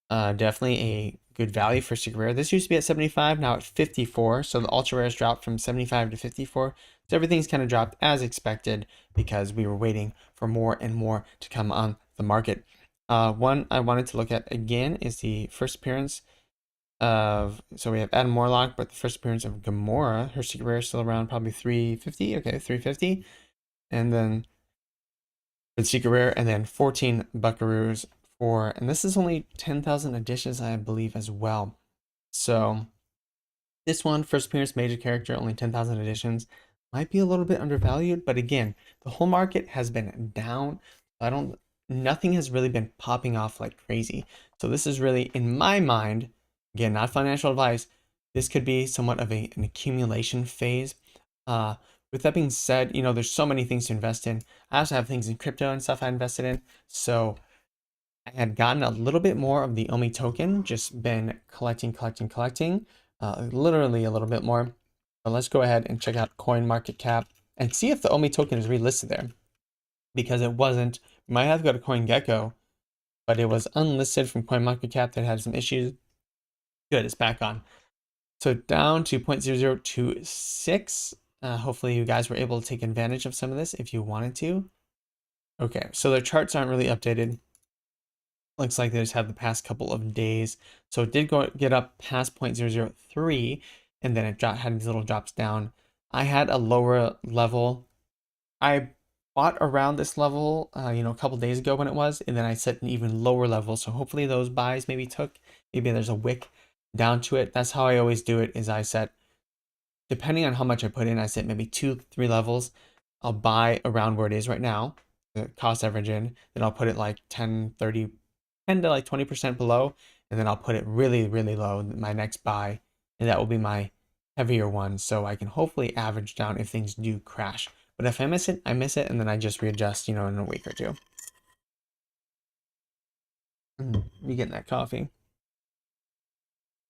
definitely a good value for secret rare. This used to be at 75, now at 54. So the ultra rares dropped from 75 to 54. So everything's kind of dropped as expected because we were waiting for more and more to come on the market. One I wanted to look at again is the first appearance So we have Adam Warlock, but the first appearance of Gamora, her secret rare is still around, probably 350. Okay, 350. And then for the secret rare, and then 14 Buckaroos for, and this is only 10,000 editions, I believe, as well. So this one, first appearance, major character, only 10,000 editions, might be a little bit undervalued, but again, the whole market has been down. Nothing has really been popping off like crazy. So this is really, in my mind, again, not financial advice, this could be somewhat of an accumulation phase. With that being said, you know, there's so many things to invest in. I also have things in crypto and stuff I invested in. So I had gotten a little bit more of the OMI token, just been collecting, literally a little bit more. But let's go ahead and check out CoinMarketCap and see if the OMI token is relisted there, because it wasn't. We might have to go to CoinGecko, but it was unlisted from CoinMarketCap that had some issues. Good, it's back on. So down to 0.0026. Hopefully you guys were able to take advantage of some of this if you wanted to. Okay, so the charts aren't really updated. Looks like they just have the past couple of days. So it did get up past 0.003, and then it had these little drops down. I had a lower level. I bought around this level, you know, a couple days ago when it was, and then I set an even lower level. So hopefully those buys maybe there's a wick down to it. That's how I always do it, is I set, depending on how much I put in, I set maybe 2-3 levels. I'll buy around where it is right now, the cost average in, then I'll put it like 10 to like 20% below, and then I'll put it really, really low, my next buy, and that will be my heavier one, so I can hopefully average down if things do crash. But if I miss it, I miss it, and then I just readjust, you know, in a week or two. You getting that coffee?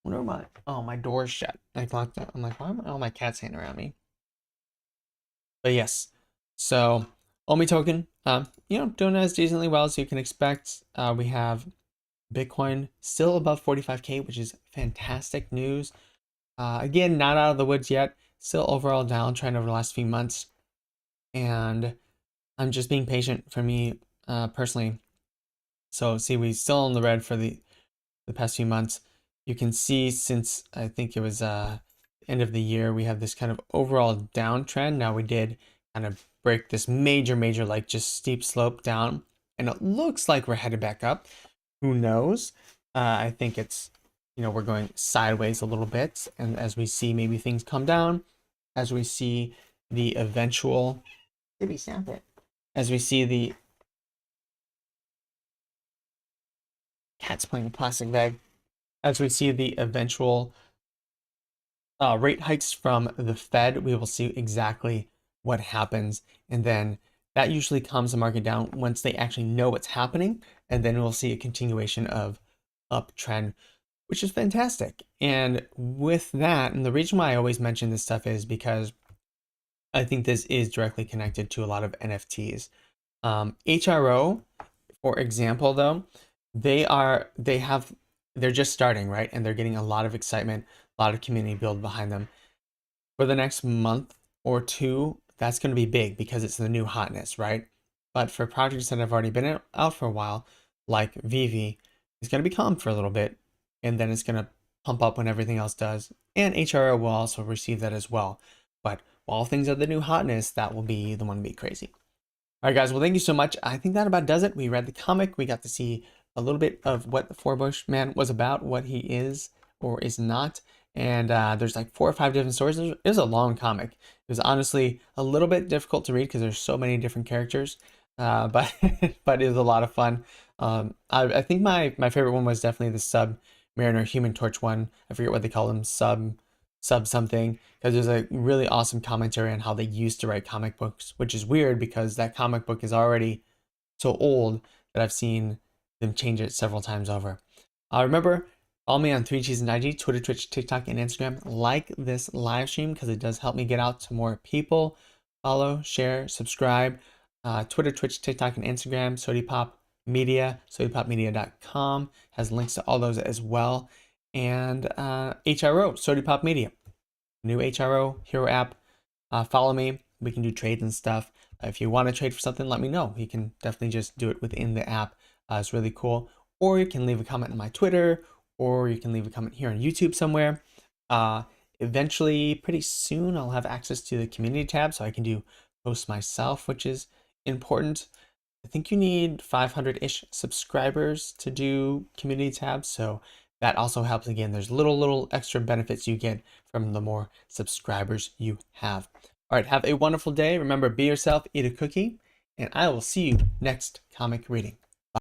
Where am I? Oh, my door's shut. I locked it. I'm like, why are all my cats hanging around me? But yes, so OMI token, you know, doing as decently well as you can expect. We have Bitcoin still above 45K, which is fantastic news. Again, not out of the woods yet. Still overall downtrend over the last few months. And I'm just being patient for me personally. So see, we still in the red for the past few months. You can see since I think it was end of the year, we have this kind of overall downtrend. Now we did kind of break this major, like just steep slope down. And it looks like we're headed back up. Who knows? I think it's, you know, we're going sideways a little bit. And as we see maybe things come down, as we see the eventual, maybe snap it. As we see the cat's playing a plastic bag. As we see the eventual rate hikes from the Fed, we will see exactly what happens. And then that usually calms the market down once they actually know what's happening. And then we'll see a continuation of uptrend, which is fantastic. And with that, and the reason why I always mention this stuff is because I think this is directly connected to a lot of NFTs. HRO, for example, though, they're just starting, right? And they're getting a lot of excitement, a lot of community build behind them. For the next month or two, that's going to be big because it's the new hotness, right? But for projects that have already been out for a while, like VeVe, it's going to be calm for a little bit, and then it's going to pump up when everything else does. And HRO will also receive that as well. But while things are the new hotness, that will be the one to be crazy. All right, guys. Well, thank you so much. I think that about does it. We read the comic. We got to see a little bit of what the Forbush Man was about, what he is or is not. And there's like 4 or 5 different stories. It was a long comic. It was honestly a little bit difficult to read because there's so many different characters. But but it was a lot of fun. I think my favorite one was definitely the Submariner Human Torch one. I forget what they call them, sub something, because there's a really awesome commentary on how they used to write comic books, which is weird because that comic book is already so old that I've seen them change it several times over. Remember, follow me on 3Gs and IG, Twitter, Twitch, TikTok, and Instagram. Like this live stream because it does help me get out to more people. Follow, share, subscribe. Twitter, Twitch, TikTok, and Instagram. Sodi Pop Media, SodiPopMedia.com has links to all those as well. And HRO, Sodi Pop Media, new HRO hero app. Follow me. We can do trades and stuff. If you want to trade for something, let me know. You can definitely just do it within the app. It's really cool. Or you can leave a comment on my Twitter or you can leave a comment here on YouTube somewhere. Eventually, pretty soon, I'll have access to the community tab, so I can do posts myself, which is important. I think you need 500-ish subscribers to do community tabs, so that also helps. Again, there's little extra benefits you get from the more subscribers you have. All right, have a wonderful day. Remember, be yourself, eat a cookie, and I will see you next comic reading.